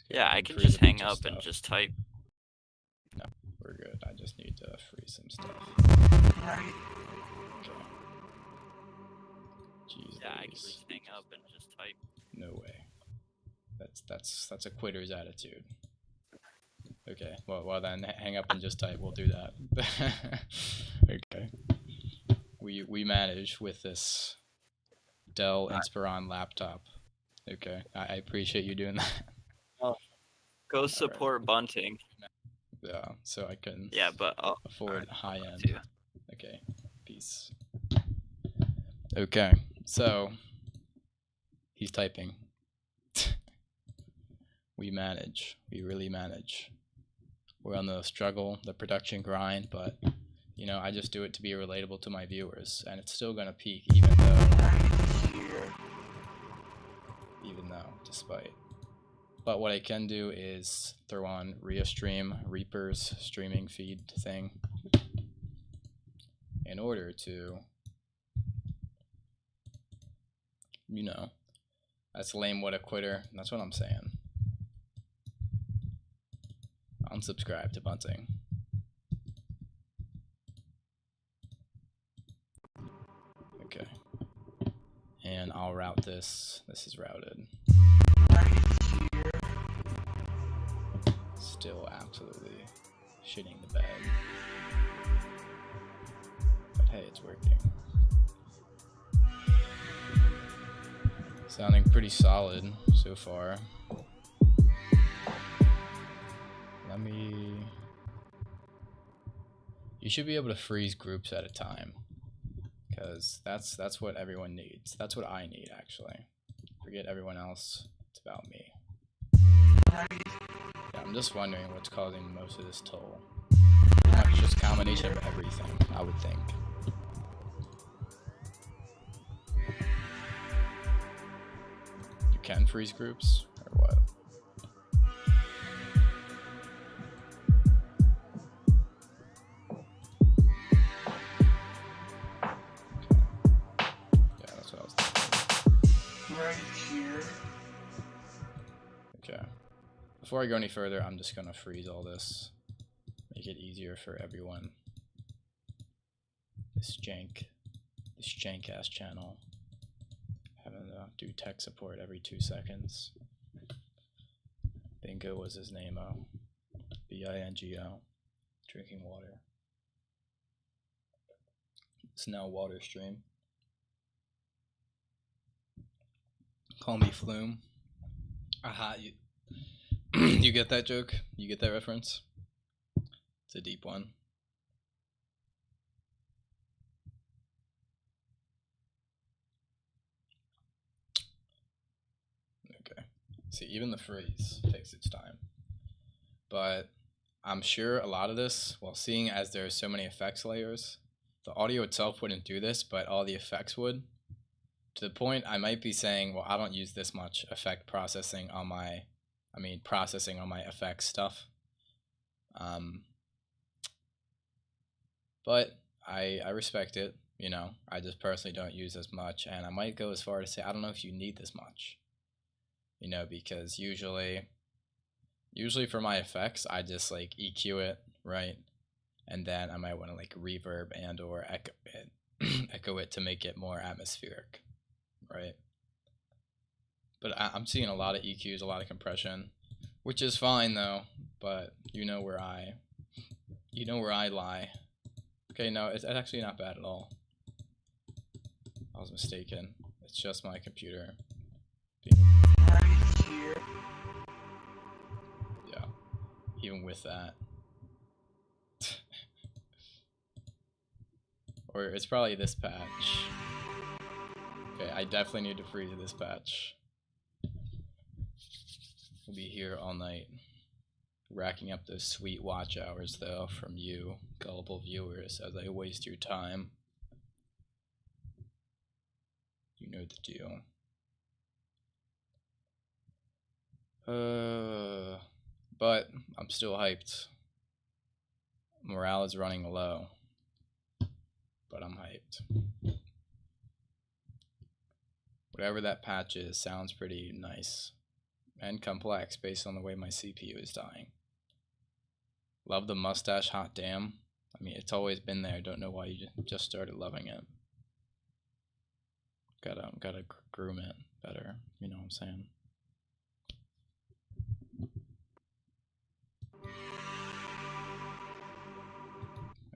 Yeah, I can just hang up and just type. No, we're good. I just need to free some stuff. Okay. Jeez, yeah, I can just hang up and just type. No way. That's a quitter's attitude. Okay, well then hang up and just type. We'll do that. Okay. We manage with this Dell Inspiron laptop. Okay, I appreciate you doing that. Oh, go support Bunting. Yeah, so I can but afford high end. Okay, peace. Okay, so he's typing. We manage. We really manage. We're on the struggle, the production grind, but you know, I just do it to be relatable to my viewers, and it's still gonna peak even though, despite. But what I can do is throw on Reaper's streaming feed thing in order to, you know, that's lame, what a quitter. That's what I'm saying. Unsubscribe to Bunting. Okay. And I'll route this. This is routed. Still absolutely shitting the bed. But hey, it's working. Sounding pretty solid so far. You should be able to freeze groups at a time, because that's what everyone needs. That's what I need, actually. Forget everyone else. It's about me. Yeah, I'm just wondering what's causing most of this toll. It's just a combination of everything, I would think. You can freeze groups, or what? Okay. Before I go any further, I'm just gonna freeze all this. Make it easier for everyone. This jank ass channel. Having to do tech support every 2 seconds. Bingo was his name-o. B-I-N-G-O. Drinking water. It's now water stream. Call me Flume. Aha, you get that joke? You get that reference? It's a deep one. Okay. See, even the freeze takes its time. But I'm sure a lot of this, well, seeing as there are so many effects layers, the audio itself wouldn't do this, but all the effects would. To the point I might be saying, well, I don't use this much effect processing on my, processing on my effects stuff. But I respect it, you know. I just personally don't use as much, and I might go as far to say I don't know if you need this much, you know, because usually for my effects I just like EQ it, right, and then I might want to like reverb and or echo it to make it more atmospheric, right? But I'm seeing a lot of EQs, a lot of compression, which is fine though. But you know where I lie. Okay, no, it's actually not bad at all. I was mistaken. It's just my computer being... Yeah, even with that. Or it's probably this patch. Okay, I definitely need to freeze this patch. We'll be here all night. Racking up those sweet watch hours, though, from you, gullible viewers, as I waste your time. You know the deal. But I'm still hyped. Morale is running low, but I'm hyped. Whatever that patch is sounds pretty nice and complex based on the way my CPU is dying. Love the mustache, hot damn. I mean, it's always been there. Don't know why you just started loving it. Gotta groom it better. You know what I'm saying?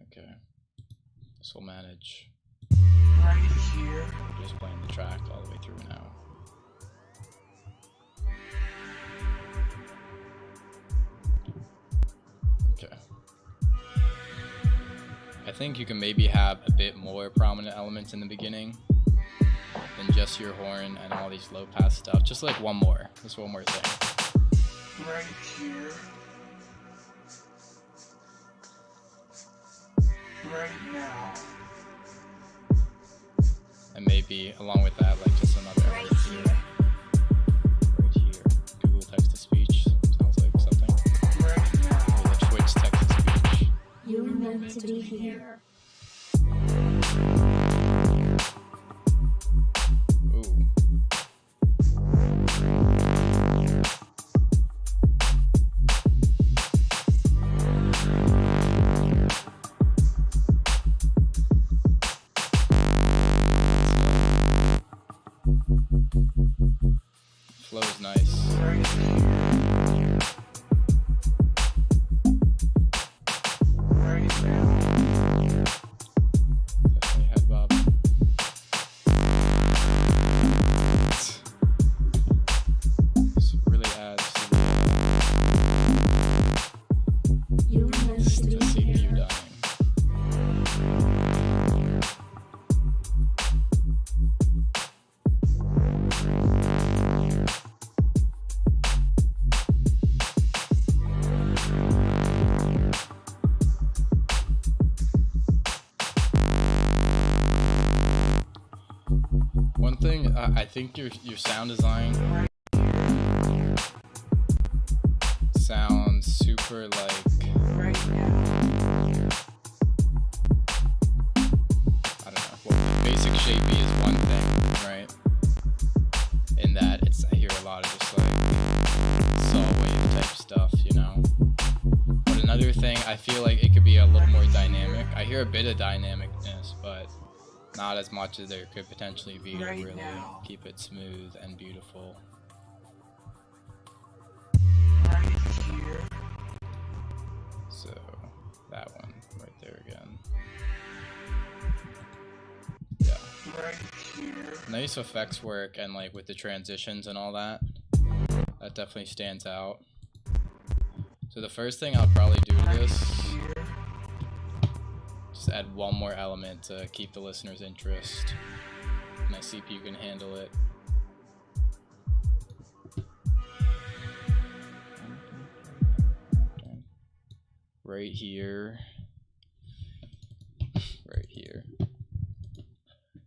Okay. This will manage. Right here. I'm just playing the track all the way through now. Okay. I think you can maybe have a bit more prominent elements in the beginning than just your horn and all these low pass stuff. Just like one more. Just one more thing. Right here. Right now. And maybe along with that, like just another right here. Right here. Google text to speech sounds like something. Right now. Or the Twitch text to speech. You're meant to be here. Ooh. I think your sound design sounds super like Right now. I don't know. Well, basic shape B is one thing, right? In that I hear a lot of just like saw wave type stuff, you know. But another thing, I feel like it could be a little more dynamic. I hear a bit of dynamicness, but not as much as there could potentially be to Right really now. keep it smooth and beautiful. Right here. So that one right there again. Yeah. Right here. Nice effects work, and like with the transitions and all that, that definitely stands out. So the first thing I'll probably do to this, just add one more element to keep the listener's interest. My CPU can handle it. Right here. Right here.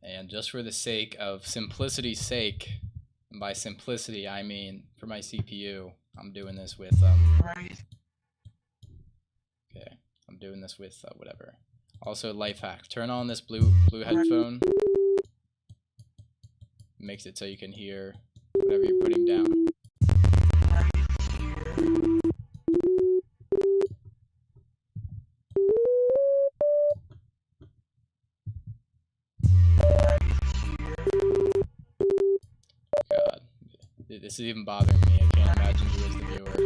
And just for the sake of simplicity's sake, and by simplicity I mean for my CPU, I'm doing this with Right. okay, I'm doing this with whatever. Also, life hack: turn on this blue headphone. Makes it so you can hear whatever you're putting down. Right here. God, this is even bothering me. I can't imagine you as the viewer.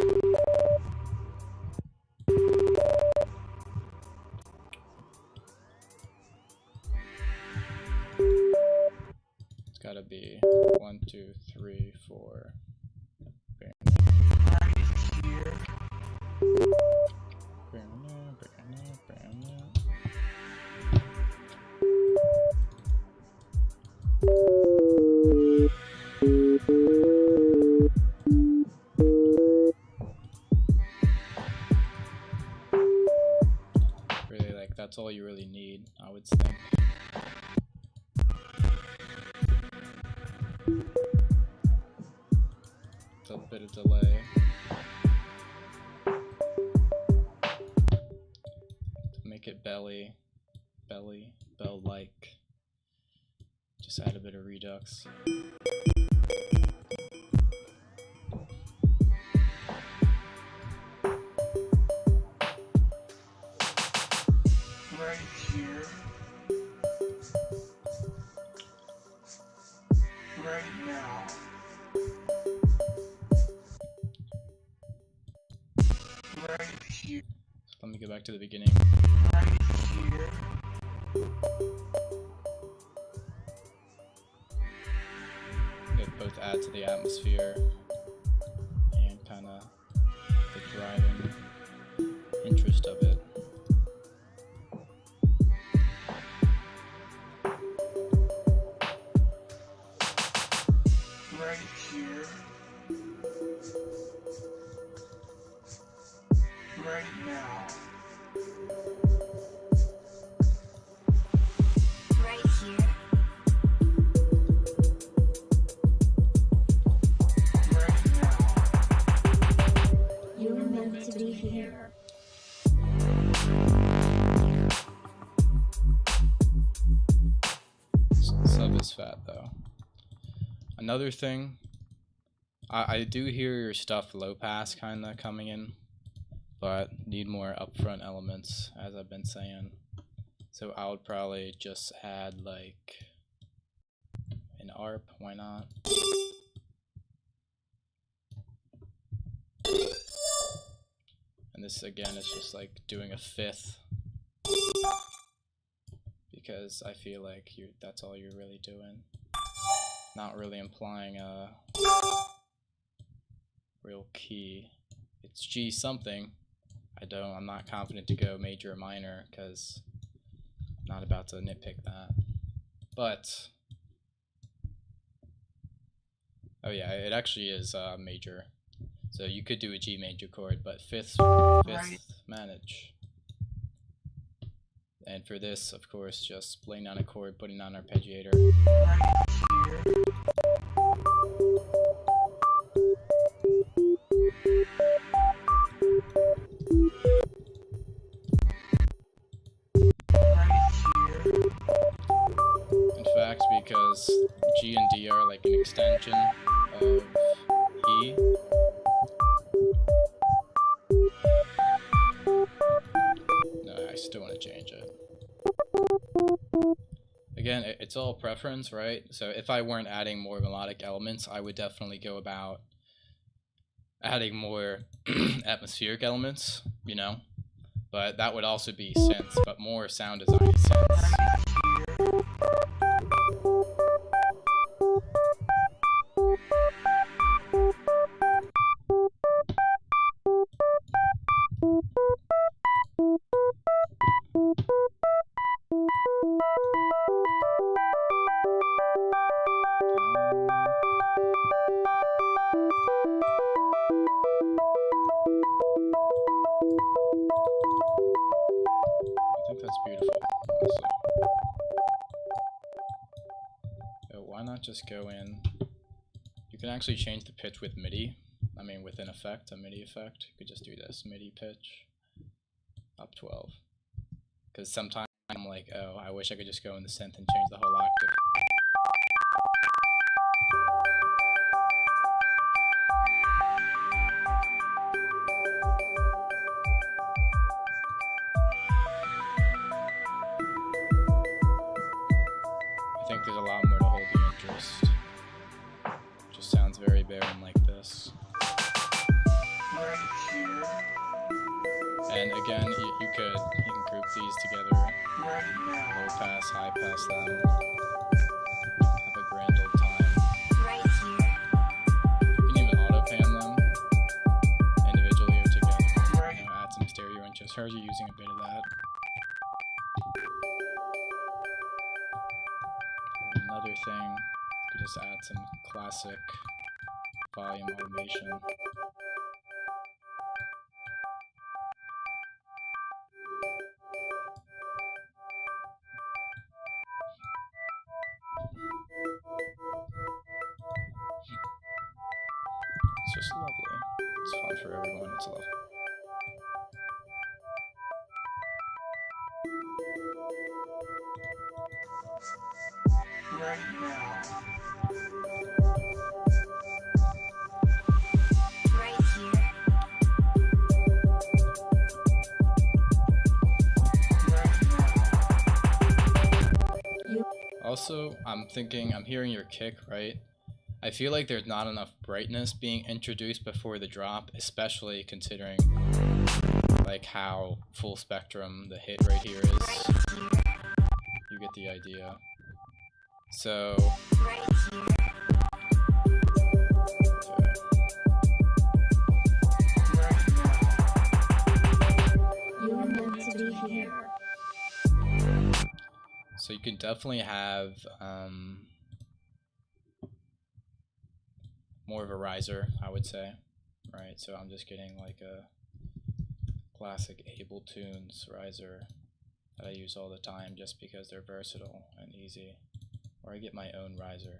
It's gotta be 1, 2, 3, 4. Really, like, that's all you really need, I would think. It's a bit of delay. To make it bell-like. Just add a bit of redux. Right here. Right now. Right here. Let me go back to the beginning. Right here. They both add to the atmosphere and kind of the driving interest of it. Right here. Right now. Right here. Right now. You were meant to be here. Sub is fat though. Another thing, I do hear your stuff low pass kind of coming in, but need more upfront elements, as I've been saying. So I would probably just add like an ARP, why not? And this again is just like doing a fifth, because I feel like that's all you're really doing. Not really implying a real key. It's G something. I'm not confident to go major or minor because I'm not about to nitpick that. But oh yeah, it actually is major. So you could do a G major chord, but fifth manage. And for this, of course, just laying down a chord, putting on arpeggiator. Right here. effect because G and D are like an extension of E. No, I still want to change it. Again, it's all preference, right? So if I weren't adding more melodic elements, I would definitely go about adding more atmospheric elements, you know? But that would also be synths, but more sound design synths. I think that's beautiful, honestly. So why not just go in? You can actually change the pitch with MIDI. I mean, with an effect, a MIDI effect. You could just do this, MIDI pitch, up 12. Because sometimes I'm like, oh, I wish I could just go in the synth and change the whole octave. I think there's a lot more to hold the interest. Just sounds very barren like this. And again, you can group these together. Low pass, high pass them. Have a grand old time. Right here. You can even auto pan them individually or together. You know, add some stereo interest. Heard you using a bit of that. Another thing, you could just add some classic volume automation. It's just lovely. It's fun for everyone. It's lovely. Right now. Right here. Also, I'm hearing your kick, right? I feel like there's not enough brightness being introduced before the drop, especially considering like how full spectrum the hit right here is. You get the idea. So, Right here. You are meant to be here. so you can definitely have more of a riser, I would say, right? So I'm just getting like a classic Abletunes riser that I use all the time just because they're versatile and easy. Or I get my own riser.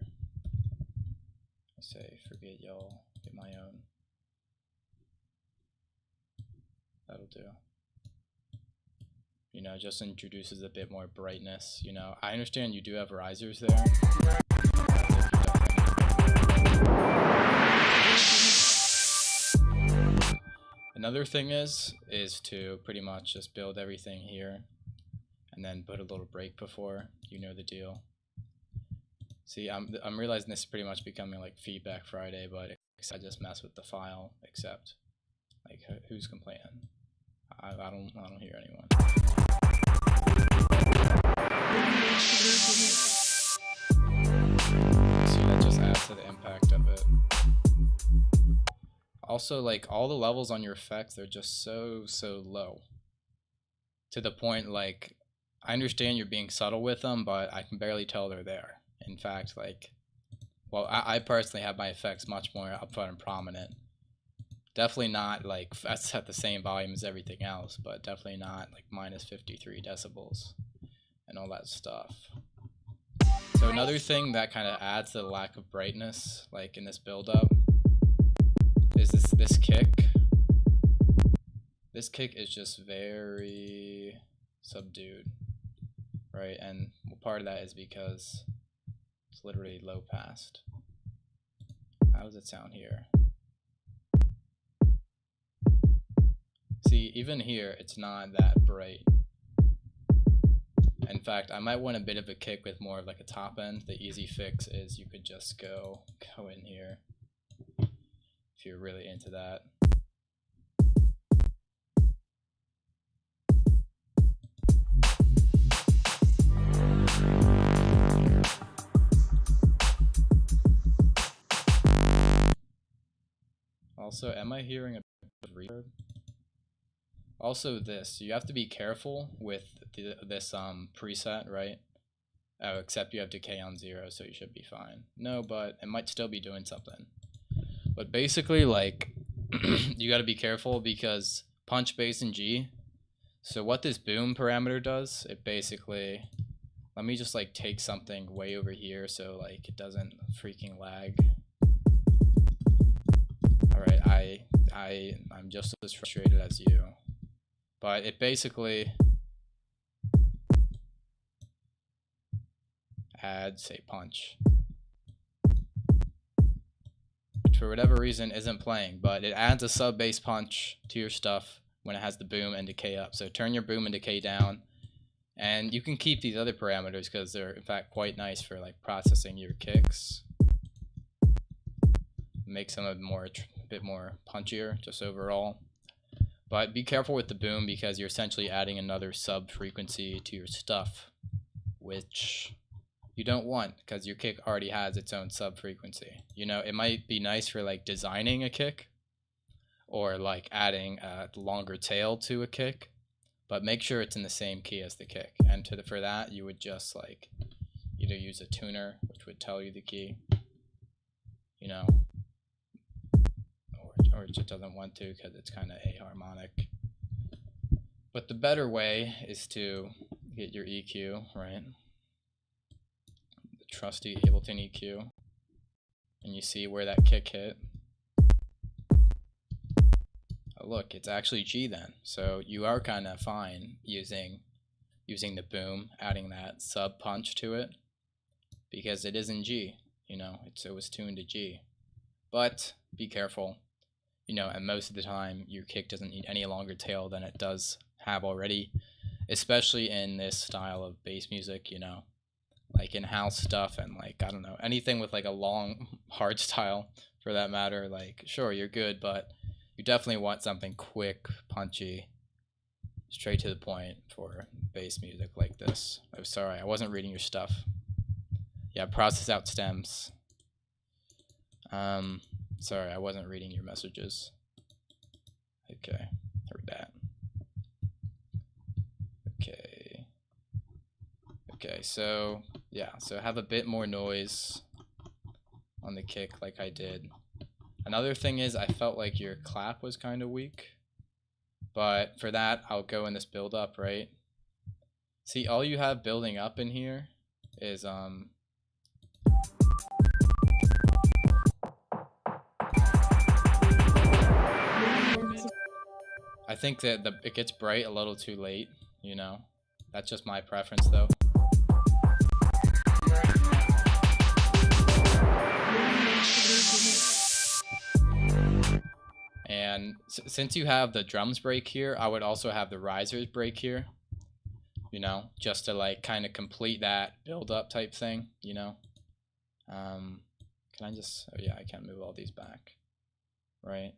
I say, forget y'all, get my own. That'll do. You know, just introduces a bit more brightness. You know, I understand you do have risers there. Another thing is to pretty much just build everything here and then put a little break before. You know the deal. See, I'm realizing this is pretty much becoming like Feedback Friday, but I just mess with the file, except like who's complaining? I don't hear anyone. See, that just adds to the impact of it. Also, like all the levels on your effects, they're just so low. To the point, like, I understand you're being subtle with them, but I can barely tell they're there. In fact, like, well, I personally have my effects much more upfront and prominent. Definitely not like that's at the same volume as everything else, but definitely not like minus 53 decibels and all that stuff. So another thing that kind of adds to the lack of brightness, like in this build-up, is this kick. This kick is just very subdued, right? And part of that is because literally low passed. How does it sound here? See, even here, it's not that bright. In fact, I might want a bit of a kick with more of like a top end. The easy fix is you could just go in here if you're really into that. Also, am I hearing a bit of reverb? Also this, you have to be careful with this preset, right? Oh, except you have decay on 0, so you should be fine. No, but it might still be doing something. But basically, like, you gotta be careful because punch, bass, and G. So what this boom parameter does, it basically, let me just like take something way over here so like it doesn't freaking lag. Alright, I'm just as frustrated as you. But it basically adds a punch, which for whatever reason isn't playing, but it adds a sub bass punch to your stuff when it has the boom and decay up. So turn your boom and decay down, and you can keep these other parameters because they're in fact quite nice for like processing your kicks. Make them a bit more punchier just overall. But be careful with the boom because you're essentially adding another sub frequency to your stuff, which you don't want because your kick already has its own sub frequency. You know, it might be nice for like designing a kick or like adding a longer tail to a kick, but make sure it's in the same key as the kick. And for that, you would just like either use a tuner, which would tell you the key, you know, or it just doesn't want to because it's kind of aharmonic. But the better way is to get your EQ, right? The trusty Ableton EQ. And you see where that kick hit. Oh, look, it's actually G then. So you are kind of fine using the boom, adding that sub punch to it because it is in G, you know, it was tuned to G. But be careful. You know, and most of the time your kick doesn't need any longer tail than it does have already, especially in this style of bass music, you know, like in house stuff and like, I don't know, anything with like a long hard style for that matter. Like, sure, you're good, but you definitely want something quick, punchy, straight to the point for bass music like this. I'm sorry, I wasn't reading your stuff. Yeah, process out stems. Sorry, I wasn't reading your messages. Okay, heard that. Okay, so yeah, so have a bit more noise on the kick like I did. Another thing is I felt like your clap was kind of weak, but for that I'll go in this build up, right? See, all you have building up in here is I think that it gets bright a little too late, you know. That's just my preference though. And since you have the drums break here, I would also have the risers break here, you know, just to like kind of complete that build up type thing, you know. Can I just, oh yeah, I can't move all these back, right?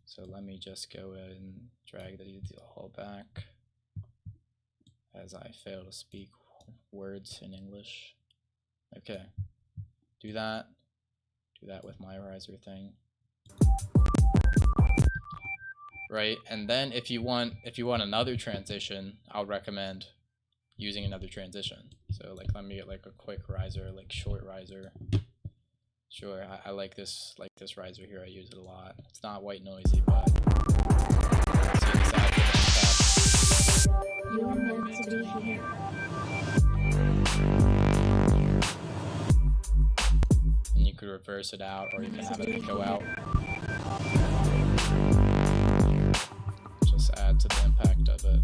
So let me just go ahead and drag the all back as I fail to speak words in English. Okay, do that with my riser thing. Right, and then if you want another transition, I'll recommend using another transition. So like let me get like a quick riser, like short riser. Sure, I like this riser here. I use it a lot. It's not white noisy, but You are meant to be here. and you could reverse it out, or you can have it go out. Just add to the impact of it.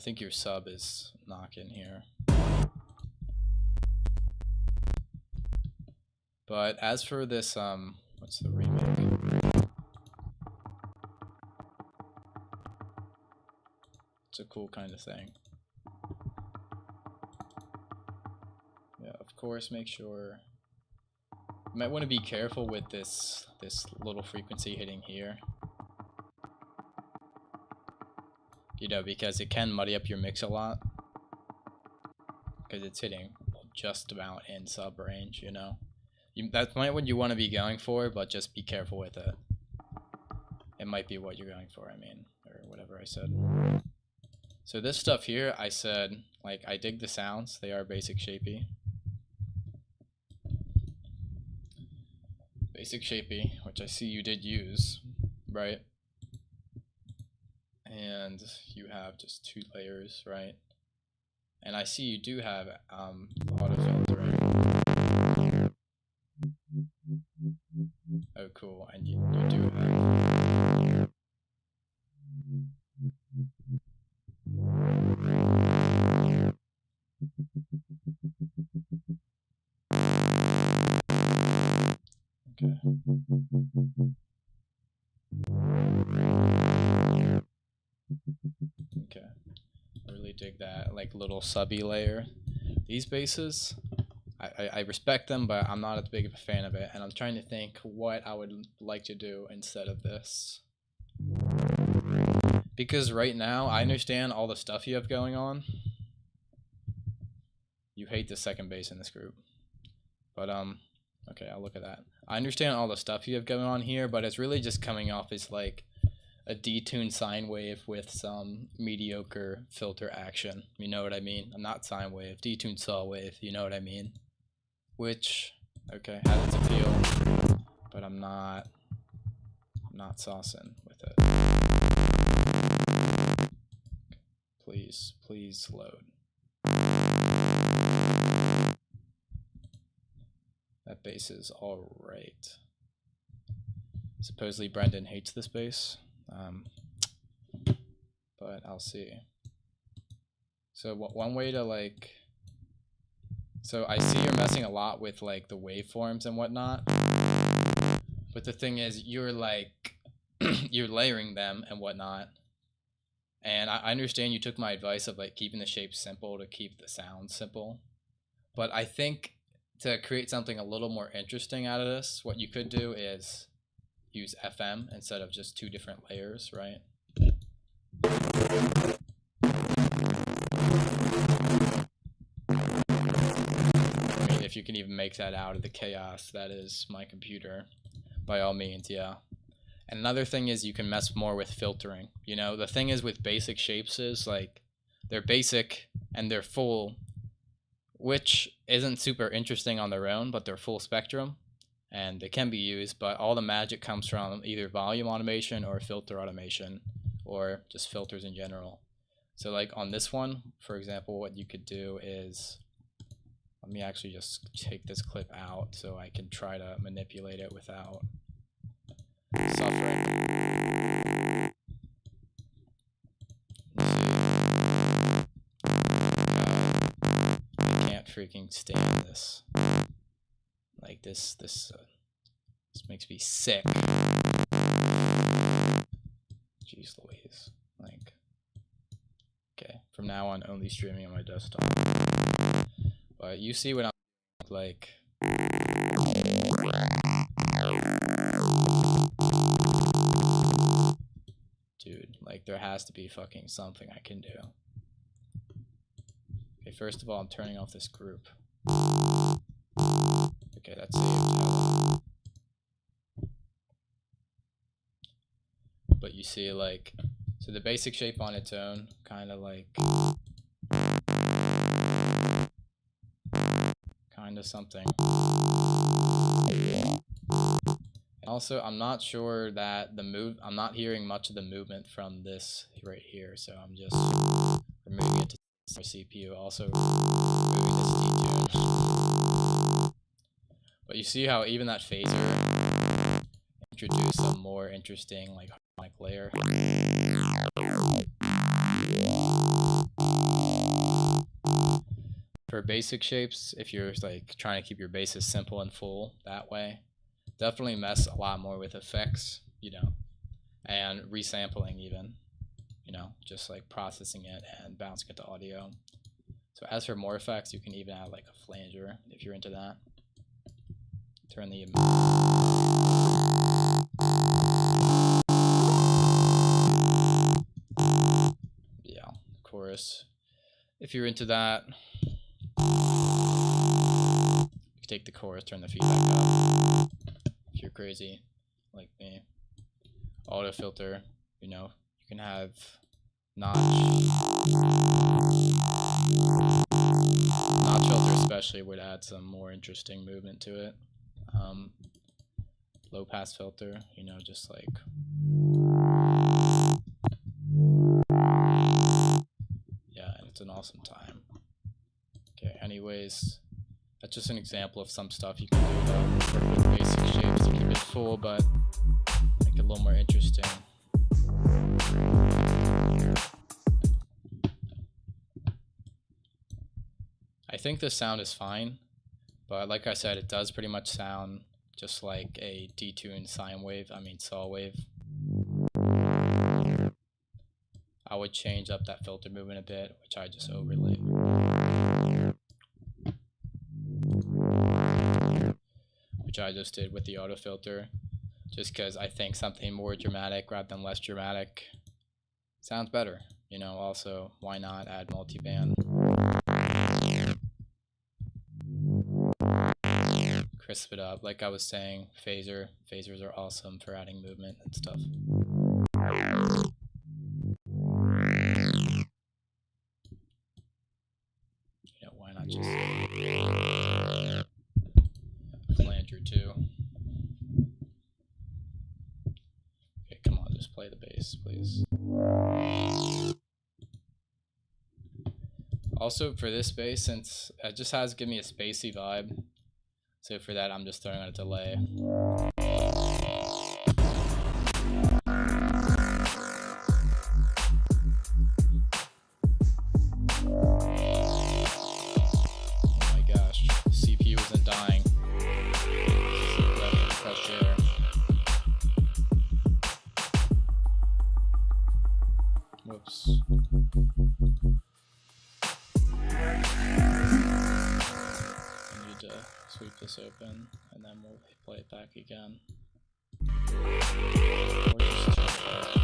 think your sub is knocking here. But as for this, what's the remake? It's a cool kind of thing. Yeah, of course, make sure. You might want to be careful with this little frequency hitting here. You know, because it can muddy up your mix a lot. Because it's hitting just about in sub range, you know. That's not what you want to be going for, but just be careful with it. It might be what you're going for, I mean, or whatever I said. So this stuff here, I said, like, I dig the sounds. They are basic shapey. Basic shapey, which I see you did use, right? And you have just 2 layers, right? And I see you do have auto filtering. Oh, cool. And you do have. Okay. Okay. I really dig that, like, little subby layer. These basses, I respect them, but I'm not as big of a fan of it, and I'm trying to think what I would like to do instead of this. Because right now, I understand all the stuff you have going on. You hate the second bass in this group. But, okay, I'll look at that. I understand all the stuff you have going on here, but it's really just coming off as, like, a detuned sine wave with some mediocre filter action. You know what I mean? Not sine wave, detuned saw wave, you know what I mean? Which, okay, has its appeal, but I'm not saucing with it. Please, please load. That bass is alright. Supposedly Brendan hates this bass, but I'll see. So one way to, like, so I see you're messing a lot with, like, the waveforms and whatnot, but the thing is, you're, like, you're layering them and whatnot, and I understand you took my advice of, like, keeping the shape simple to keep the sound simple, but I think to create something a little more interesting out of this, what you could do is use FM instead of just 2 different layers, right? I mean, if you can even make that out of the chaos that is my computer, by all means, yeah. And another thing is you can mess more with filtering. You know, the thing is with basic shapes is, like, they're basic and they're full, which isn't super interesting on their own, but they're full spectrum and they can be used, but all the magic comes from either volume automation or filter automation or just filters in general. So, like, on this one, for example, what you could do is, let me actually just take this clip out so I can try to manipulate it without suffering. I can't freaking stand this. Like, this makes me sick. Jeez Louise. Like, okay, from now on, only streaming on my desktop. But you see what I'm like. Dude, like, there has to be fucking something I can do. Okay, first of all, I'm turning off this group. Okay, that's saved. But you see, like, so the basic shape on its own, kind of like, kind of something. And also, I'm not sure that I'm not hearing much of the movement from this right here, so I'm just removing it to our CPU. Also, removing this detune. But you see how even that phaser introduced a more interesting, like, harmonic layer. For basic shapes, if you're like trying to keep your bases simple and full that way, definitely mess a lot more with effects, you know, and resampling even, you know, just like processing it and bouncing it to audio. So as for more effects, you can even add like a flanger if you're into that. Turn the chorus. If you're into that, you can take the chorus, turn the feedback up. If you're crazy like me, auto filter, you know, you can have notch filter especially would add some more interesting movement to it. Low pass filter, you know, just like yeah, and it's an awesome time. Okay, anyways, that's just an example of some stuff you can do with basic shapes to keep it full but make it a little more interesting. I think the sound is fine, but like I said, it does pretty much sound just like a detuned sine wave, saw wave. I would change up that filter movement a bit, which I just overlaid. Which I just did with the auto filter, just because I think something more dramatic rather than less dramatic sounds better. You know, also, why not add multiband? Crisp it up. Like I was saying, phasers are awesome for adding movement and stuff. You know, why not just flanger too? Okay, come on, just play the bass, please. Also, for this bass, since it just has given me a spacey vibe, so for that, I'm just throwing on a delay. Oh my gosh, the CPU isn't dying. Fresh air. Whoops. I need to sweep this open, and then we'll play it back again. Or just turn it off.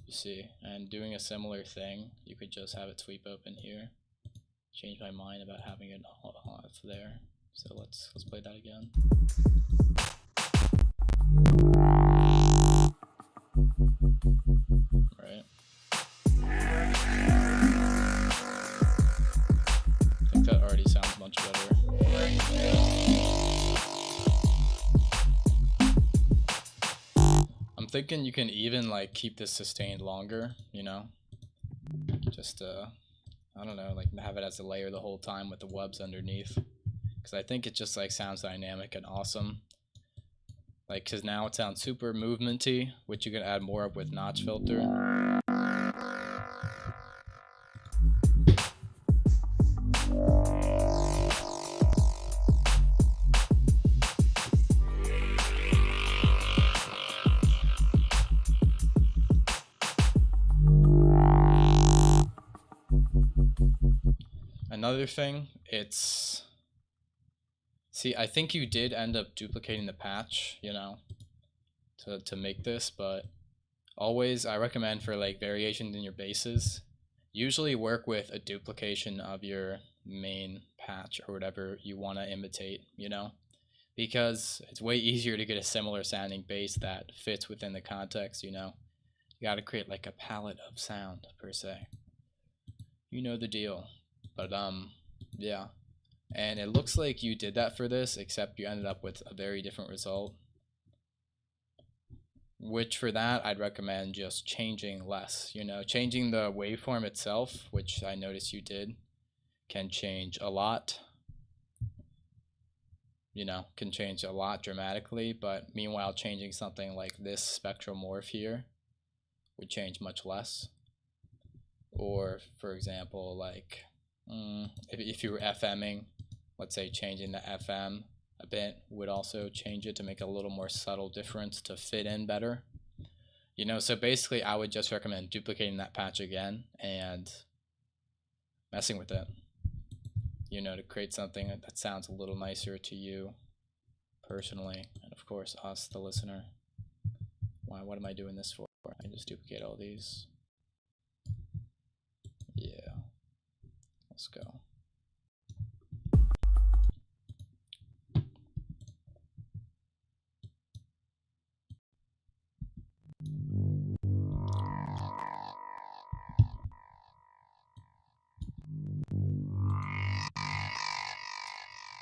You see, and doing a similar thing, you could just have it sweep open here. Change my mind about having it off there. So let's play that again. Right. I think that already sounds much better. I'm thinking you can even like keep this sustained longer, you know? Just I don't know, like have it as a layer the whole time with the wubs underneath. Because I think it just like sounds dynamic and awesome. Like, because now it sounds super movementy, which you can add more of with notch filter. Another thing, see, I think you did end up duplicating the patch, you know, to make this, but always I recommend for like variations in your basses, usually work with a duplication of your main patch or whatever you want to imitate, you know, because it's way easier to get a similar sounding bass that fits within the context, you know. You got to create like a palette of sound per se. You know the deal. But yeah. And it looks like you did that for this, except you ended up with a very different result. Which for that, I'd recommend just changing less, you know, changing the waveform itself, which I noticed you did, can change a lot. you know, can change a lot dramatically, but meanwhile changing something like this spectral morph here would change much less. Or for example, like if you were FMing, let's say changing the FM a bit would also change it to make a little more subtle difference to fit in better. You know, so basically I would just recommend duplicating that patch again and messing with it, you know, to create something that sounds a little nicer to you personally, and of course us, the listener. What am I doing this for? I just duplicate all these. Yeah, let's go.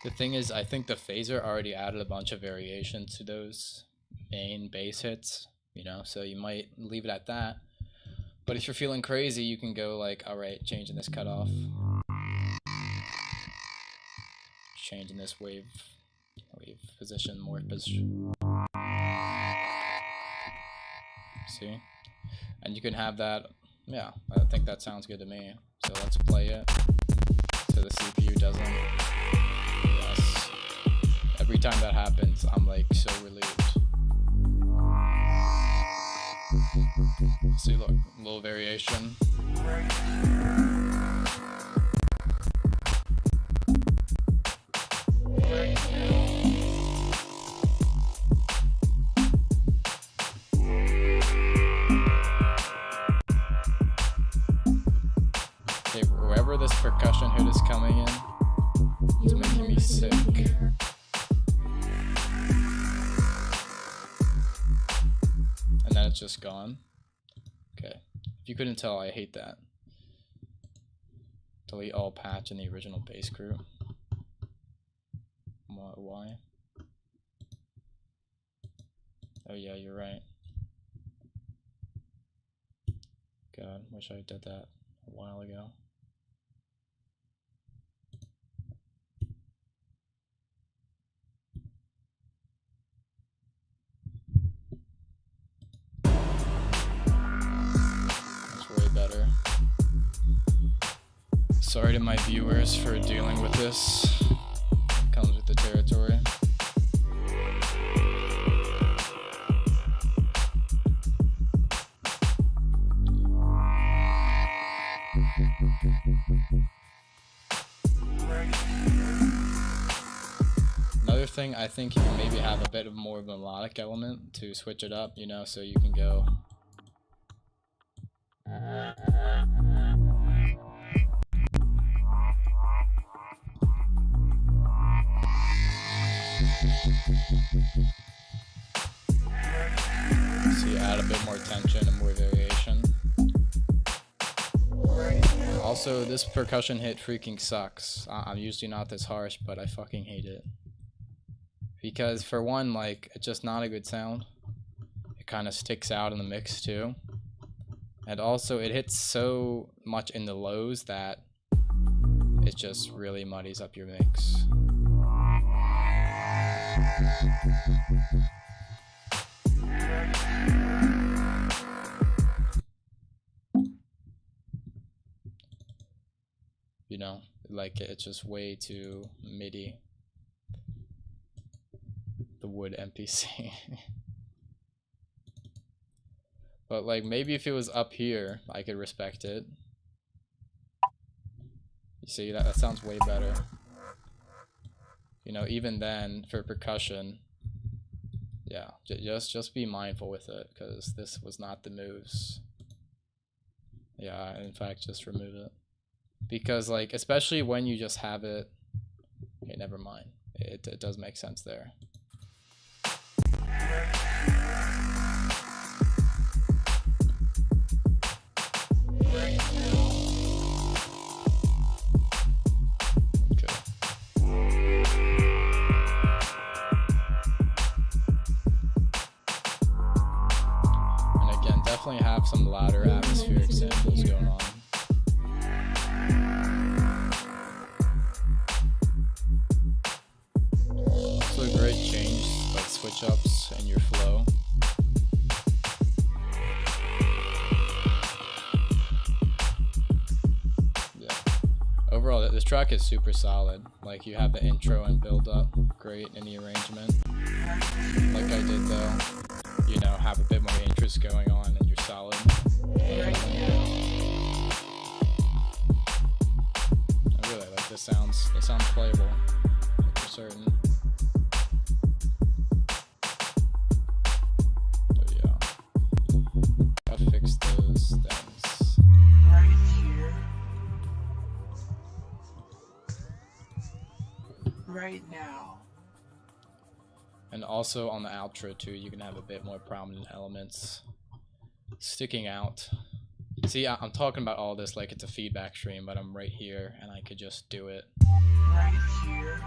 The thing is, I think the phaser already added a bunch of variations to those main bass hits, you know, so you might leave it at that. But if you're feeling crazy, you can go like, alright, changing this cutoff, changing this wave position, more position. See? And you can have that, yeah, I think that sounds good to me. So let's play it so the CPU doesn't. Yes. Every time that happens, I'm like so relieved. See, look, a little variation. Okay, wherever this percussion hit is coming in, it's making me sick. And then it's just gone. Okay, if you couldn't tell, I hate that. Delete all patch in the original bass group. Why? Oh yeah, you're right. God, wish I did that a while ago. That's way better. Sorry to my viewers for dealing with this. It comes with the territory. Another thing, I think you can maybe have a bit of more of a melodic element to switch it up, you know, so you can go. So you add a bit more tension and more variation. Also, this percussion hit freaking sucks. I'm usually not this harsh, but I fucking hate it. Because for one, like, it's just not a good sound. It kind of sticks out in the mix too. And also, it hits so much in the lows that it just really muddies up your mix. You know, like it's just way too MIDI. The wood MPC. But like maybe if it was up here, I could respect it. You see, that sounds way better. You know, even then for percussion, yeah, just be mindful with it, because this was not the moves. Yeah, in fact, just remove it. Because like, especially when you just have it, okay, never mind. It does make sense there. Definitely have some louder atmospheric samples going on. switch ups and your flow. Yeah. Overall, this track is super solid. Like, you have the intro and build up great in the arrangement. Like I did though, you know, have a bit more interest going on and you're solid. I really like this sounds. It sounds playable, like for certain. But yeah, gotta fix those things. Right here. Right now. And also on the outro too, you can have a bit more prominent elements sticking out. See, I'm talking about all this like it's a feedback stream, but I'm right here and I could just do it. Right here.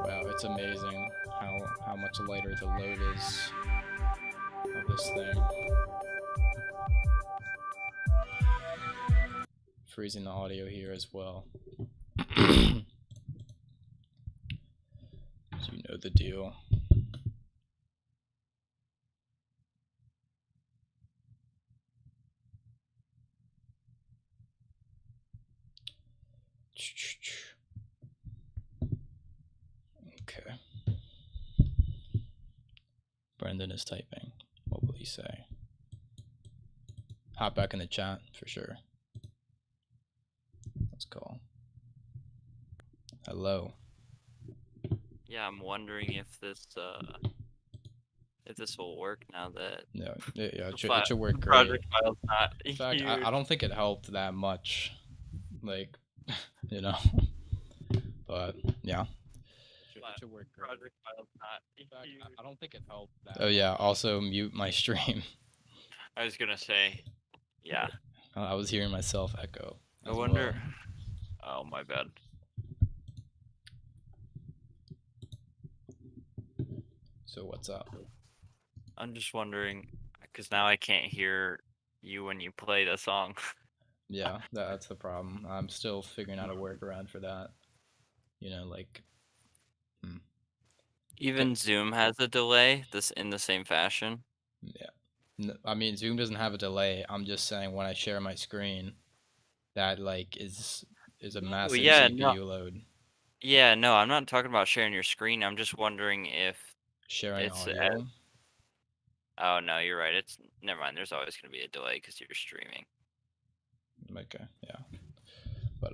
Wow, it's amazing how much lighter the load is of this thing. Freezing the audio here as well. So you know the deal. Okay. Brendan is typing. What will he say? Hop back in the chat for sure. Let's call. Hello. Yeah, I'm wondering if this will work now that No, yeah, it the should work great. project file's not In fact, huge. I don't think it helped that much. Like, you know. But yeah. It should work great. Project file's not In fact, huge. I don't think it helped that. Oh yeah, also mute my stream. I was gonna say, yeah. I was hearing myself echo. I as wonder. well. Oh, my bad. So what's up? I'm just wondering, because now I can't hear you when you play the song. Yeah, that's the problem. I'm still figuring out a workaround for that. You know, like. Even Zoom has a delay. This in the same fashion. Yeah. I mean, Zoom doesn't have a delay. I'm just saying when I share my screen, that like is a massive yeah, CPU load. Yeah, no, I'm not talking about sharing your screen. I'm just wondering if Sharing it's audio. oh no, you're right. It's never mind. There's always going to be a delay because you're streaming. Okay, yeah. But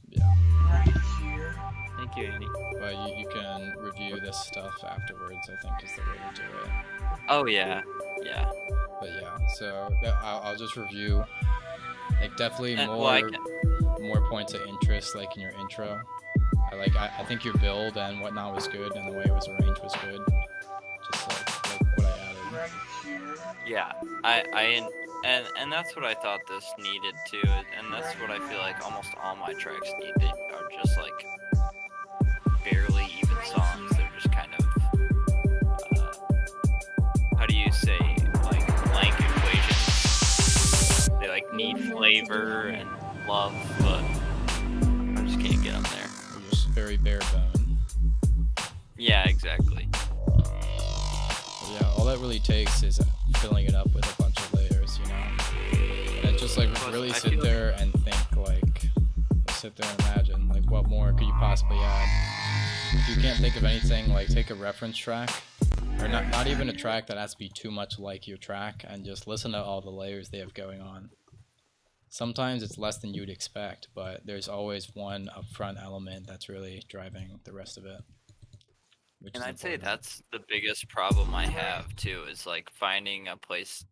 yeah. Right here. Thank you, Andy. But you can review this stuff afterwards, I think is the way to do it. Oh yeah, yeah. But yeah, so I'll just review like definitely And, more well, I can, more points of interest like in your intro. I think your build and whatnot was good and the way it was arranged was good. Just like what I added. Right here. yeah. And that's what I thought this needed too, and that's what I feel like almost all my tracks need. They are just like barely even songs. They're just kind of how do you say, like blank equations. They like need flavor and love, but I just can't get them there. They're just very bare bone. Yeah, exactly. But yeah, all that really takes is filling it up with a bunch of layers, you know? And just like Plus, really I sit feel there and think like, sit there and imagine like what more could you possibly add? If you can't think of anything, like take a reference track, or not even a track that has to be too much like your track, and just listen to all the layers they have going on. Sometimes it's less than you'd expect, but there's always one upfront element that's really driving the rest of it. And I'd say that's the biggest problem I have too, is like finding a place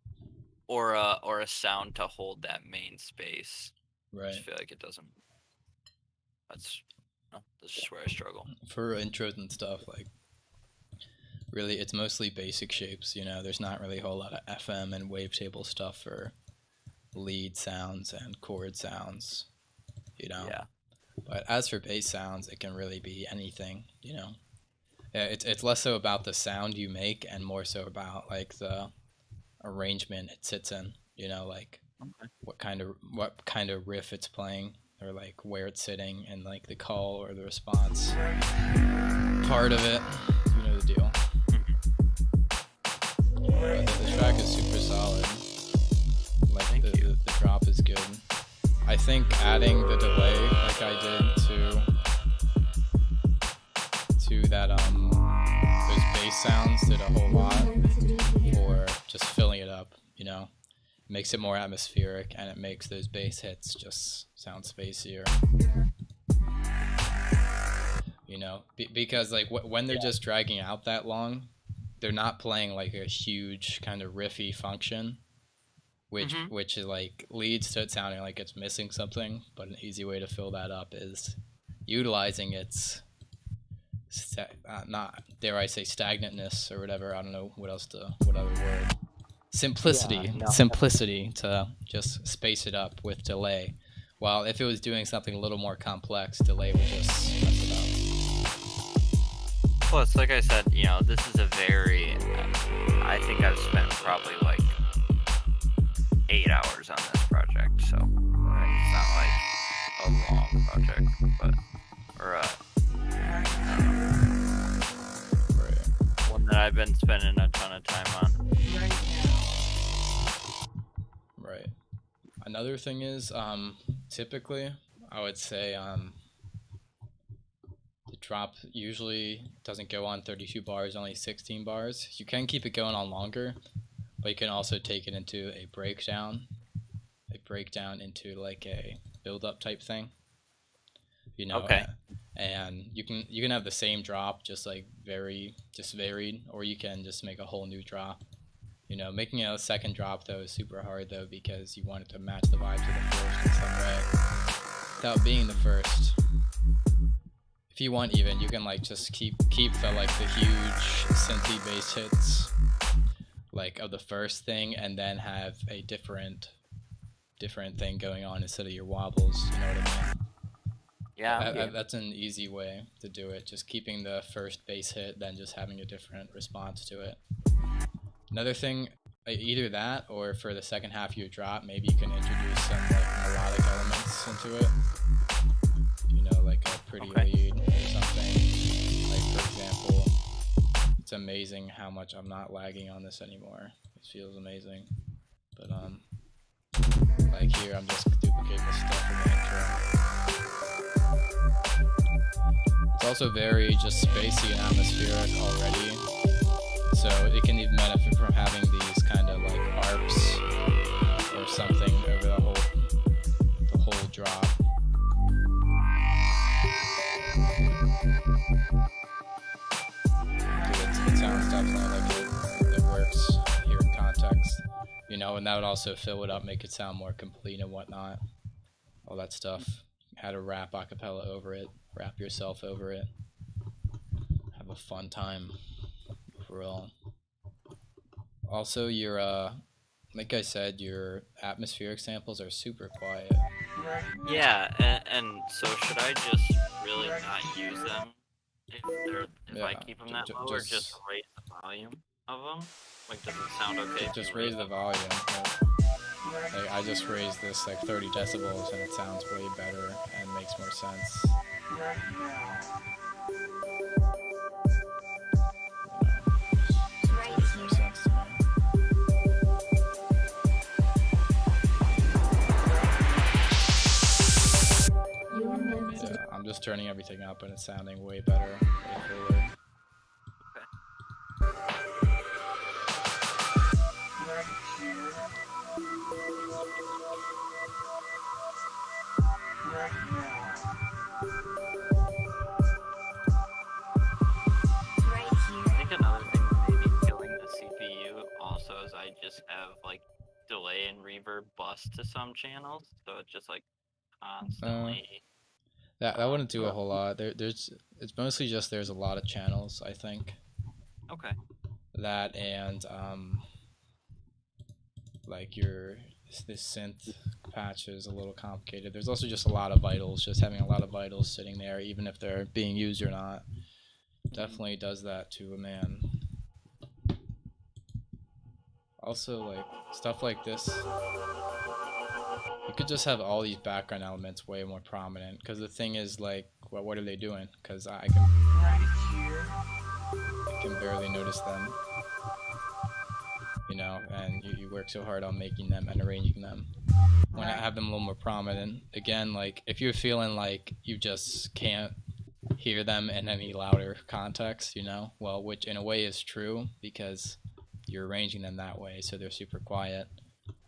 or a sound to hold that main space. I right. just feel like it doesn't. That's just where I struggle. For intros and stuff, like really it's mostly basic shapes, you know, there's not really a whole lot of FM and wavetable stuff for lead sounds and chord sounds, you know. Yeah. But as for bass sounds, it can really be anything, you know. It's less so about the sound you make and more so about like the arrangement it sits in, you know, like what kind of riff it's playing, or like where it's sitting and like the call or the response part of it. You know the deal. good. I think adding the delay like I did to that those bass sounds did a whole lot for just filling it up, you know. It makes it more atmospheric and it makes those bass hits just sound spacier. You know, because like when they're just dragging out that long, they're not playing like a huge kind of riffy function, which is like leads to it sounding like it's missing something. But an easy way to fill that up is utilizing its not, dare I say, stagnantness or whatever. I don't know what other word. Simplicity to just space it up with delay. While if it was doing something a little more complex, delay would just mess it up. Plus, like I said, you know, this is a very, I think I've spent probably like 8 hours on this project, so it's not like a long project, but, or one that I've been spending a ton of time on. Right. Another thing is, typically, I would say, the drop usually doesn't go on 32 bars, only 16 bars. You can keep it going on longer, but you can also take it into a breakdown into like a build-up type thing. You know, Okay. And you can have the same drop, just varied, or you can just make a whole new drop. You know, making a second drop though is super hard though, because you want it to match the vibes of the first in some way without being the first. If you want, even you can like just keep the huge synthy bass hits like of the first thing, and then have a different thing going on instead of your wobbles. You know what I mean? Yeah. That's an easy way to do it. Just keeping the first bass hit, then just having a different response to it. Another thing, either that, or for the second half of your drop, maybe you can introduce some like melodic elements into it. You know, like a pretty lead or something. Like for example, it's amazing how much I'm not lagging on this anymore. It feels amazing. But like here, I'm just duplicating the stuff from the intro. It's also very just spacey and atmospheric already, so it can even benefit from having these kind of like arps or something over the whole drop. It sounds definitely like it works here in context, you know, and that would also fill it up, make it sound more complete and whatnot. All that stuff. Add a rap acapella over it, rap yourself over it. Have a fun time for real. Also, your like I said, your atmospheric samples are super quiet. Yeah, and so should I just really not use them if I keep them that low, or just raise the volume of them? Like, does it sound okay? Just raise the volume. Like, I just raised this like 30 decibels and it sounds way better and makes more sense. Makes more sense to me. Yeah, I'm just turning everything up and it's sounding way better, way fuller. I think another thing that may be killing the CPU also is I just have like delay and reverb bust to some channels, so it's just like constantly. That wouldn't do a whole lot. It's mostly just there's a lot of channels, I think. Okay. That and like this synth patch is a little complicated. There's also just a lot of vitals, just having a lot of vitals sitting there, even if they're being used or not, definitely does that to a man. Also, like stuff like this, you could just have all these background elements way more prominent, because the thing is, like, what are they doing? Because I can barely notice them. You and you work so hard on making them and arranging them. Want to have them a little more prominent. Again, like if you're feeling like you just can't hear them in any louder context, well, which in a way is true because you're arranging them that way, so they're super quiet,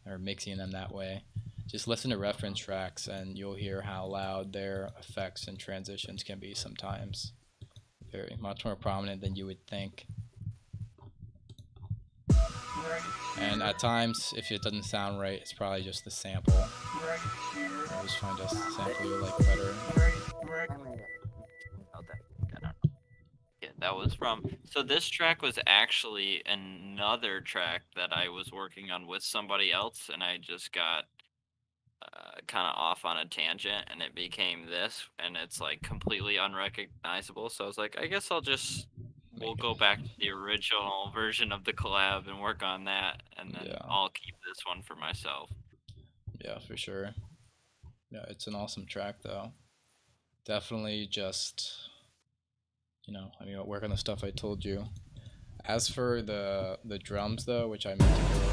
or mixing them that way. Just listen to reference tracks and you'll hear how loud their effects and transitions can be sometimes. Very much more prominent than you would think. And at times, if it doesn't sound right, it's probably just the sample. Just find a sample you like better. Yeah, that was from. So this track was actually another track that I was working on with somebody else, and I just got kind of off on a tangent, and it became this, and it's like completely unrecognizable. So I was like, I guess we'll go back to the original version of the collab and work on that, and then Yeah. I'll keep this one for myself. Yeah, for sure. Yeah, it's an awesome track though. Definitely just, work on the stuff I told you. As for the drums though, which I meant to go over,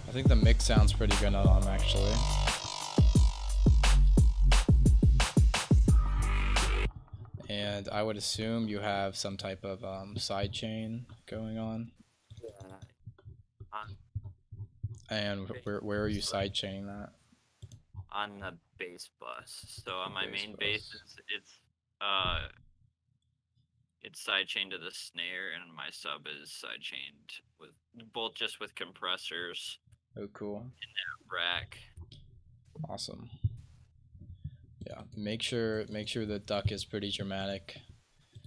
I think the mix sounds pretty good on them actually. And I would assume you have some type of sidechain going on. And where are you sidechaining that? On the bass bus. So on my main bass, it's sidechained to the snare, and my sub is sidechained with compressors. Oh, cool. In that rack. Awesome. Yeah, make sure the duck is pretty dramatic,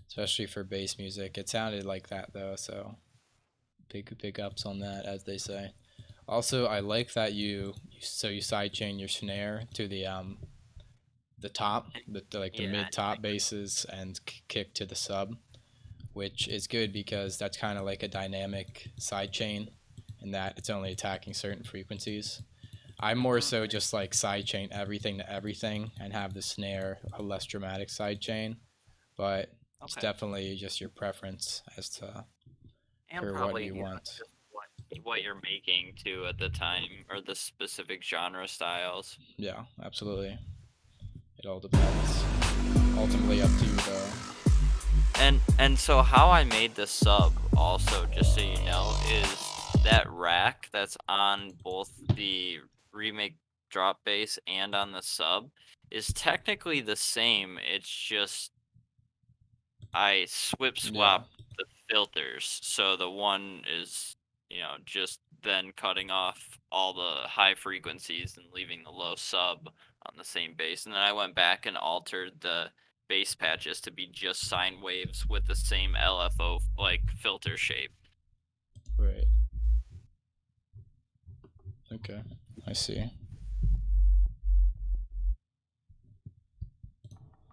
especially for bass music. It sounded like that though, so big ups on that, as they say. Also, I like that you sidechain your snare to the top, the mid top basses, and kick to the sub, which is good because that's kind of like a dynamic sidechain, in that it's only attacking certain frequencies. I'm more so just like sidechain everything to everything and have the snare a less dramatic sidechain, but it's definitely just your preference as to what you want. What you're making too at the time, or the specific genre styles. Yeah, absolutely. It all depends. Ultimately up to you though. And so how I made the sub also, just so you know, is that rack that's on both the remake drop bass and on the sub is technically the same. It's just I swap the filters. So the one is, just then cutting off all the high frequencies and leaving the low sub on the same bass. And then I went back and altered the bass patches to be just sine waves with the same LFO filter shape. Right. Okay, I see.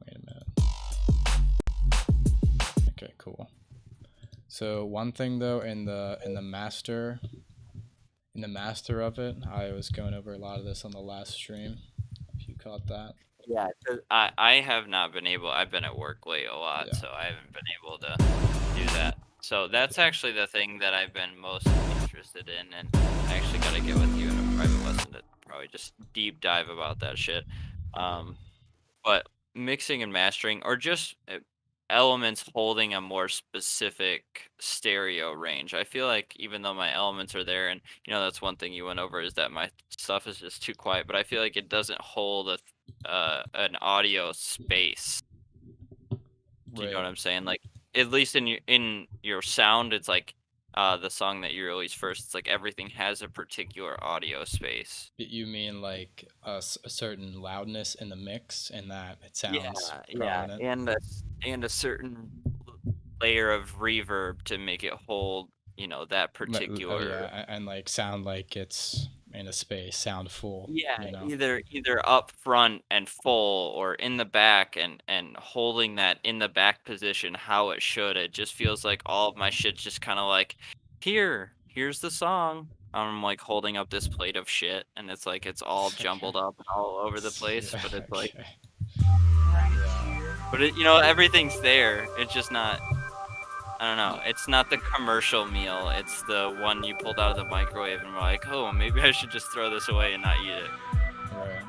Wait a minute. Okay, cool. So one thing though, in the master of it, I was going over a lot of this on the last stream, if you caught that. Yeah, I have not been able. I've been at work late a lot, so I haven't been able to do that. So that's actually the thing that I've been most interested in, and I actually got to get with you in a private lesson to probably just deep dive about that shit. But mixing and mastering, or just elements holding a more specific stereo range. I feel like even though my elements are there, and that's one thing you went over, is that my stuff is just too quiet, but I feel like it doesn't hold an audio space. Do you know what I'm saying? Like, at least in your sound, it's like the song that you released first, it's like everything has a particular audio space. You mean like a certain loudness in the mix, and that it sounds prominent? And a certain layer of reverb to make it hold, that particular. And like sound like it's in a space, sound full. Either up front and full, or in the back and holding that in the back position how it should. It just feels like all of my shit's just kind of like, here's the song. I'm like holding up this plate of shit, and it's like it's all jumbled up and all over the place, but it's like, but everything's there. It's just not. don't know. It's not the commercial meal. It's the one you pulled out of the microwave and were like, oh, maybe I should just throw this away and not eat it. Right.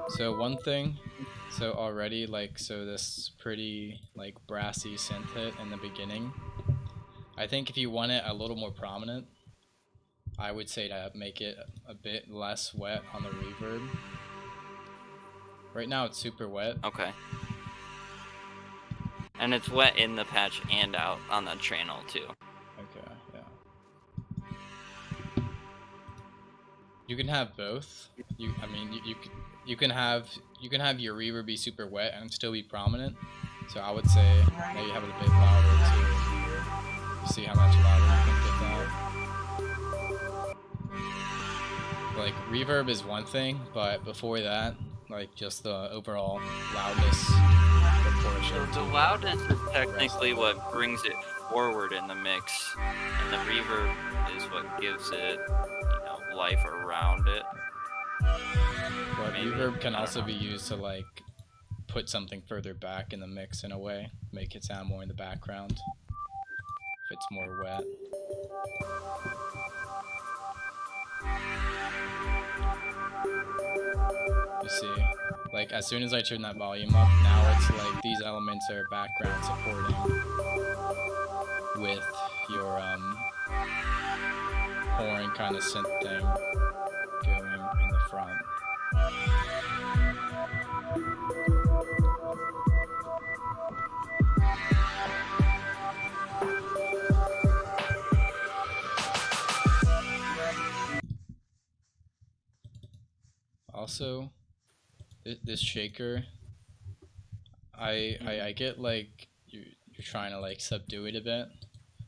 So one thing, so already so this pretty like brassy synth hit in the beginning. I think if you want it a little more prominent, I would say to make it a bit less wet on the reverb. Right now it's super wet. Okay. And it's wet in the patch and out on the channel too. Okay, yeah. You can have both. You can have your reverb be super wet and still be prominent. So I would say maybe have it a bit louder too. You see how much louder you can get that. Like reverb is one thing, but before that, like just the overall loudness proportion. So the loudness is technically what brings it forward in the mix, and the reverb is what gives it, life around it. But reverb can also be used to like put something further back in the mix in a way, make it sound more in the background if it's more wet. You see, like as soon as I turn that volume up, now it's like these elements are background supporting with your horn kind of synth thing going in the front. Also, this shaker, I get like you're trying to like subdue it a bit,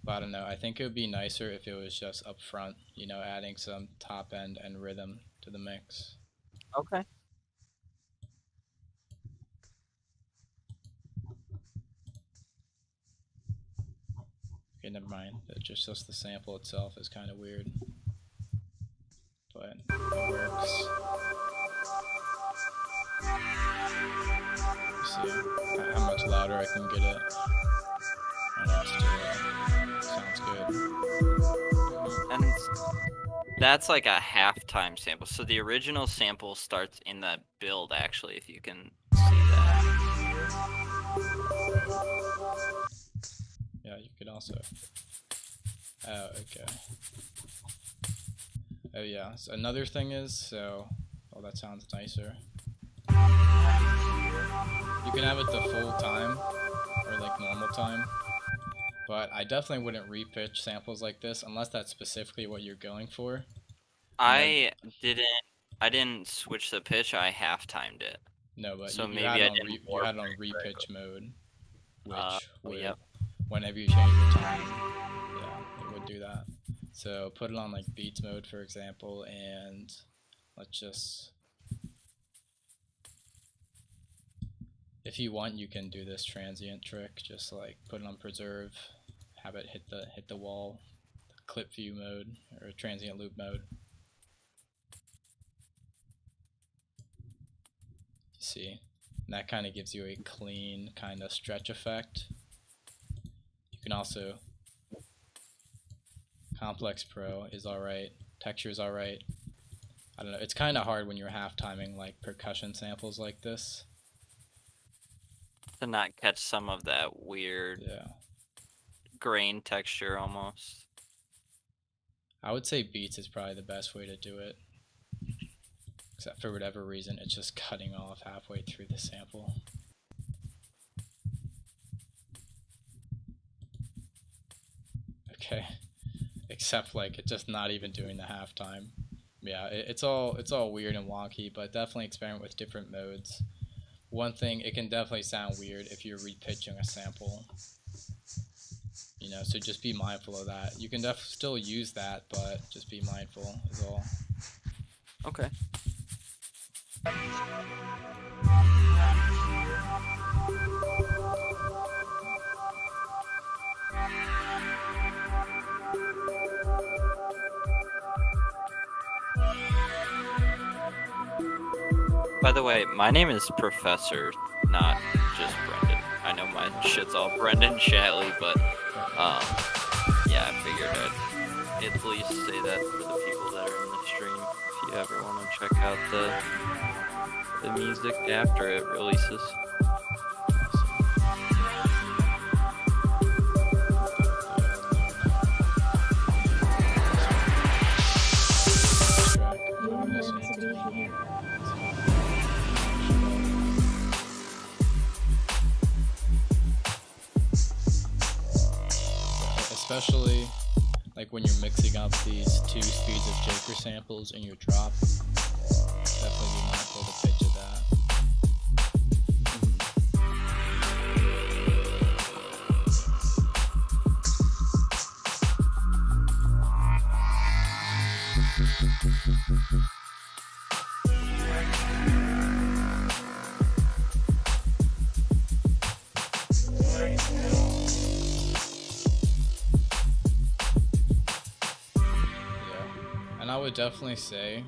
but I don't know. I think it would be nicer if it was just up front, adding some top end and rhythm to the mix. Okay. Okay, never mind. Just the sample itself is kind of weird, but it works. See how much louder I can get it. And it still sounds good. And that's like a halftime sample. So the original sample starts in the build, actually, if you can see that. Yeah, you could also. Oh, okay. Oh yeah. So another thing is, oh, that sounds nicer. You can have it the full time, or like normal time, but I definitely wouldn't repitch samples like this unless that's specifically what you're going for. I didn't switch the pitch. I half-timed it. No, but so you maybe had I it didn't. you had it on repitch mode, which would, yep. whenever you change the time, yeah, it would do that. So put it on like beats mode, for example, and let's just. If you want, you can do this transient trick. Just like put it on preserve, have it hit the wall, clip view mode or transient loop mode. You see, and that kind of gives you a clean kind of stretch effect. You can also Complex Pro is alright, texture is alright. I don't know. It's kind of hard when you're half timing like percussion samples like this. To not catch some of that weird grain texture almost. I would say beats is probably the best way to do it. Except for whatever reason, it's just cutting off halfway through the sample. Okay. Except like it's just not even doing the halftime. Yeah, it's all weird and wonky, but definitely experiment with different modes. One thing, it can definitely sound weird if you're repitching a sample. So just be mindful of that. You can still use that, but just be mindful is all. Okay. By the way, my name is Professor, not just Brendan. I know my shit's all Brendan Shatley, but yeah, I figured I'd at least say that for the people that are in the stream. If you ever want to check out the music after it releases. You are meant to be here. Especially like when you're mixing up these two speeds of Jaker samples in your drop, definitely be mindful to pitch of that. And I would definitely say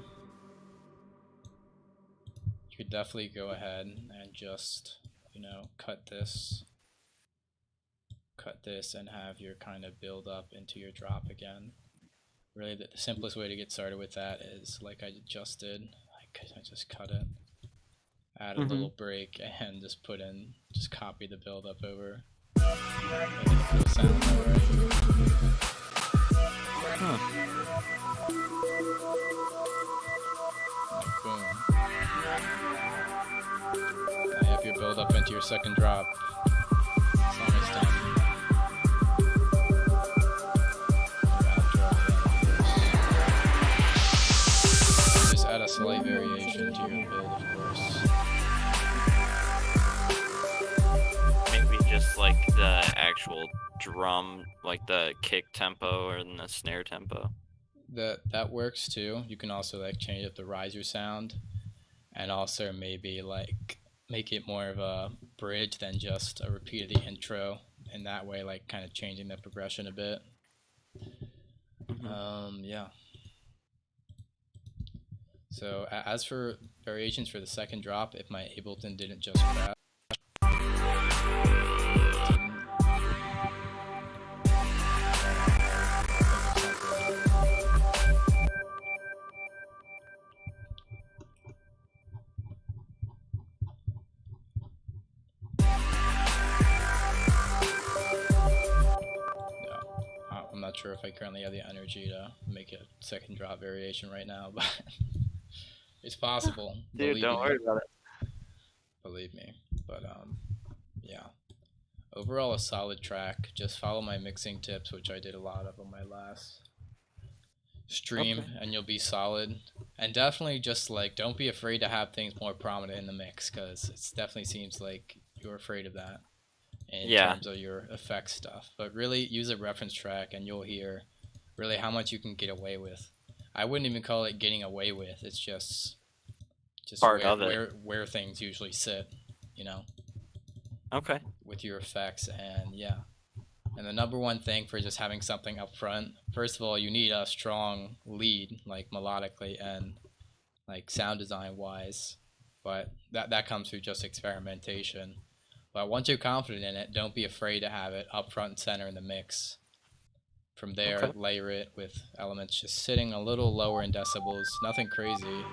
you could definitely go ahead and just, you know, cut this and have your kind of build up into your drop again. Really the simplest way to get started with that is like I just did. I just cut it, add a little break, and just copy the build up over. It'll sound alright. Boom. Now you have your build up into your second drop. It's almost done. Your outro, and just add a slight variation to your build, of course. Maybe just like the actual drum, like the kick tempo or the snare tempo. That works too. You can also like change up the riser sound, and also maybe like make it more of a bridge than just a repeat of the intro. In that way, like kind of changing the progression a bit. Yeah. So as for variations for the second drop, if my Ableton didn't just crash. I'm not sure if I currently have the energy to make a second drop variation right now, but it's possible. Dude, don't worry about it. Believe me. But yeah. Overall a solid track. Just follow my mixing tips, which I did a lot of on my last stream, and you'll be solid. And definitely just like don't be afraid to have things more prominent in the mix, because it definitely seems like you're afraid of that in terms of your effects stuff. But really use a reference track and you'll hear really how much you can get away with. I wouldn't even call it getting away with. It's just part of it. Where things usually sit, you know. Okay. With your effects. And yeah. And the number one thing for just having something up front, first of all, you need a strong lead, like melodically and like sound design wise. But that comes through just experimentation. But once you're confident in it, don't be afraid to have it up front and center in the mix. From there, layer it with elements just sitting a little lower in decibels, nothing crazy.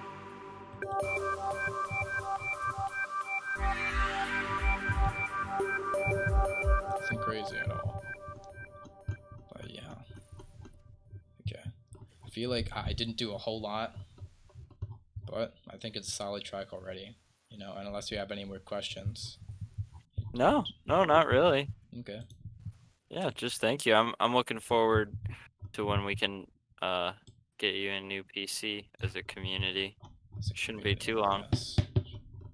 Nothing crazy at all. But yeah. Okay. I feel like I didn't do a whole lot, but I think it's a solid track already. You know, and unless you have any more questions. No, not really. Okay. Yeah, just thank you. I'm looking forward to when we can get you a new PC as a community. Shouldn't be too long. Yes.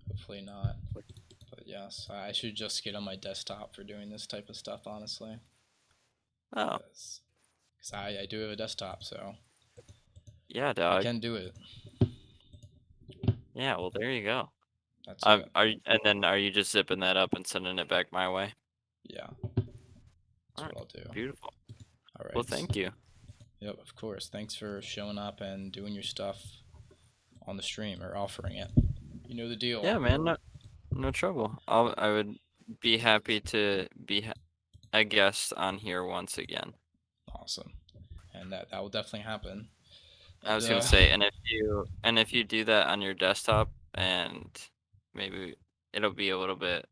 Hopefully not. But yes, I should just get on my desktop for doing this type of stuff, honestly. Oh. Because I do have a desktop, so. Yeah, dog. I can do it. Yeah, well, there you go. That's are you just zipping that up and sending it back my way? Yeah. That's what I'll do. Beautiful. All right. Well, thank you. Yep, of course. Thanks for showing up and doing your stuff on the stream or offering it. You know the deal. Yeah, man. No trouble. I would be happy to be a guest on here once again. Awesome. And that will definitely happen. I And was gonna say, and if you do that on your desktop, and maybe it'll be a little bit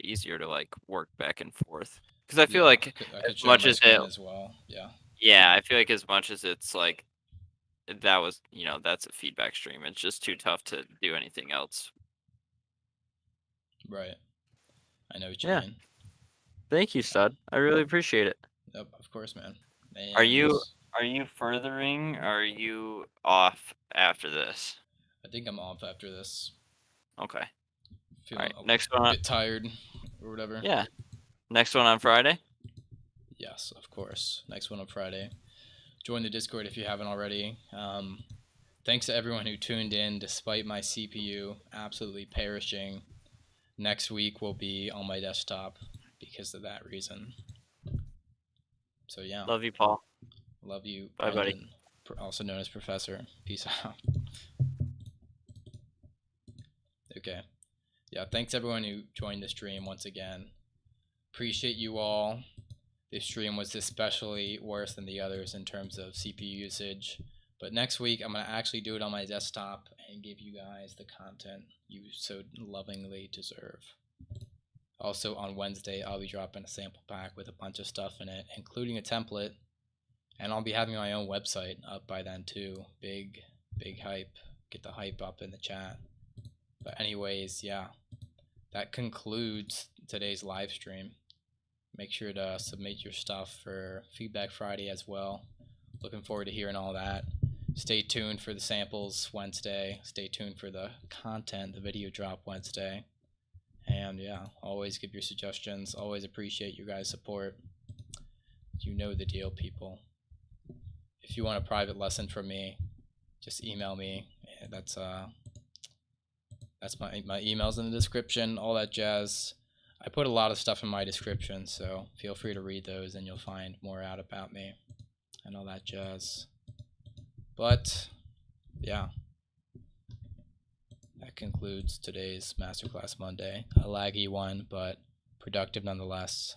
easier to like work back and forth. Because I feel yeah, like I as could share much my as it, screen as well. Yeah. yeah, I feel like as much as it's like that was, that's a feedback stream. It's just too tough to do anything else. Right. I know what you Yeah. mean. Thank you, stud. I really appreciate it. Yep, of course, man. Are And you are you furthering? Or are you off after this? I think I'm off after this. Okay. All Feeling right. Next one. a bit tired or whatever. Yeah. Next one on Friday. Yes, of course. Next one on Friday. Join the Discord if you haven't already. Thanks to everyone who tuned in despite my CPU absolutely perishing. Next week will be on my desktop because of that reason. So yeah, Love you, Paul. love you, Bye, buddy. Brendan, also known as Professor. Peace out. Okay. Yeah, thanks everyone who joined the stream once again. Appreciate you all. This stream was especially worse than the others in terms of CPU usage. But next week, I'm going to actually do it on my desktop and give you guys the content you so lovingly deserve. Also, on Wednesday, I'll be dropping a sample pack with a bunch of stuff in it, including a template. And I'll be having my own website up by then, too. Big hype. Get the hype up in the chat. But anyways, yeah. That concludes today's live stream. Make sure to submit your stuff for Feedback Friday as well. Looking forward to hearing all that. Stay tuned for the samples Wednesday. Stay tuned for the content, the video drop Wednesday. And yeah, always give your suggestions. Always appreciate you guys' support. You know the deal, people. If you want a private lesson from me, just email me. That's my email's in the description, all that jazz. I put a lot of stuff in my description, so feel free to read those and you'll find more out about me and all that jazz. But yeah, that concludes today's Masterclass Monday. A laggy one, but productive nonetheless.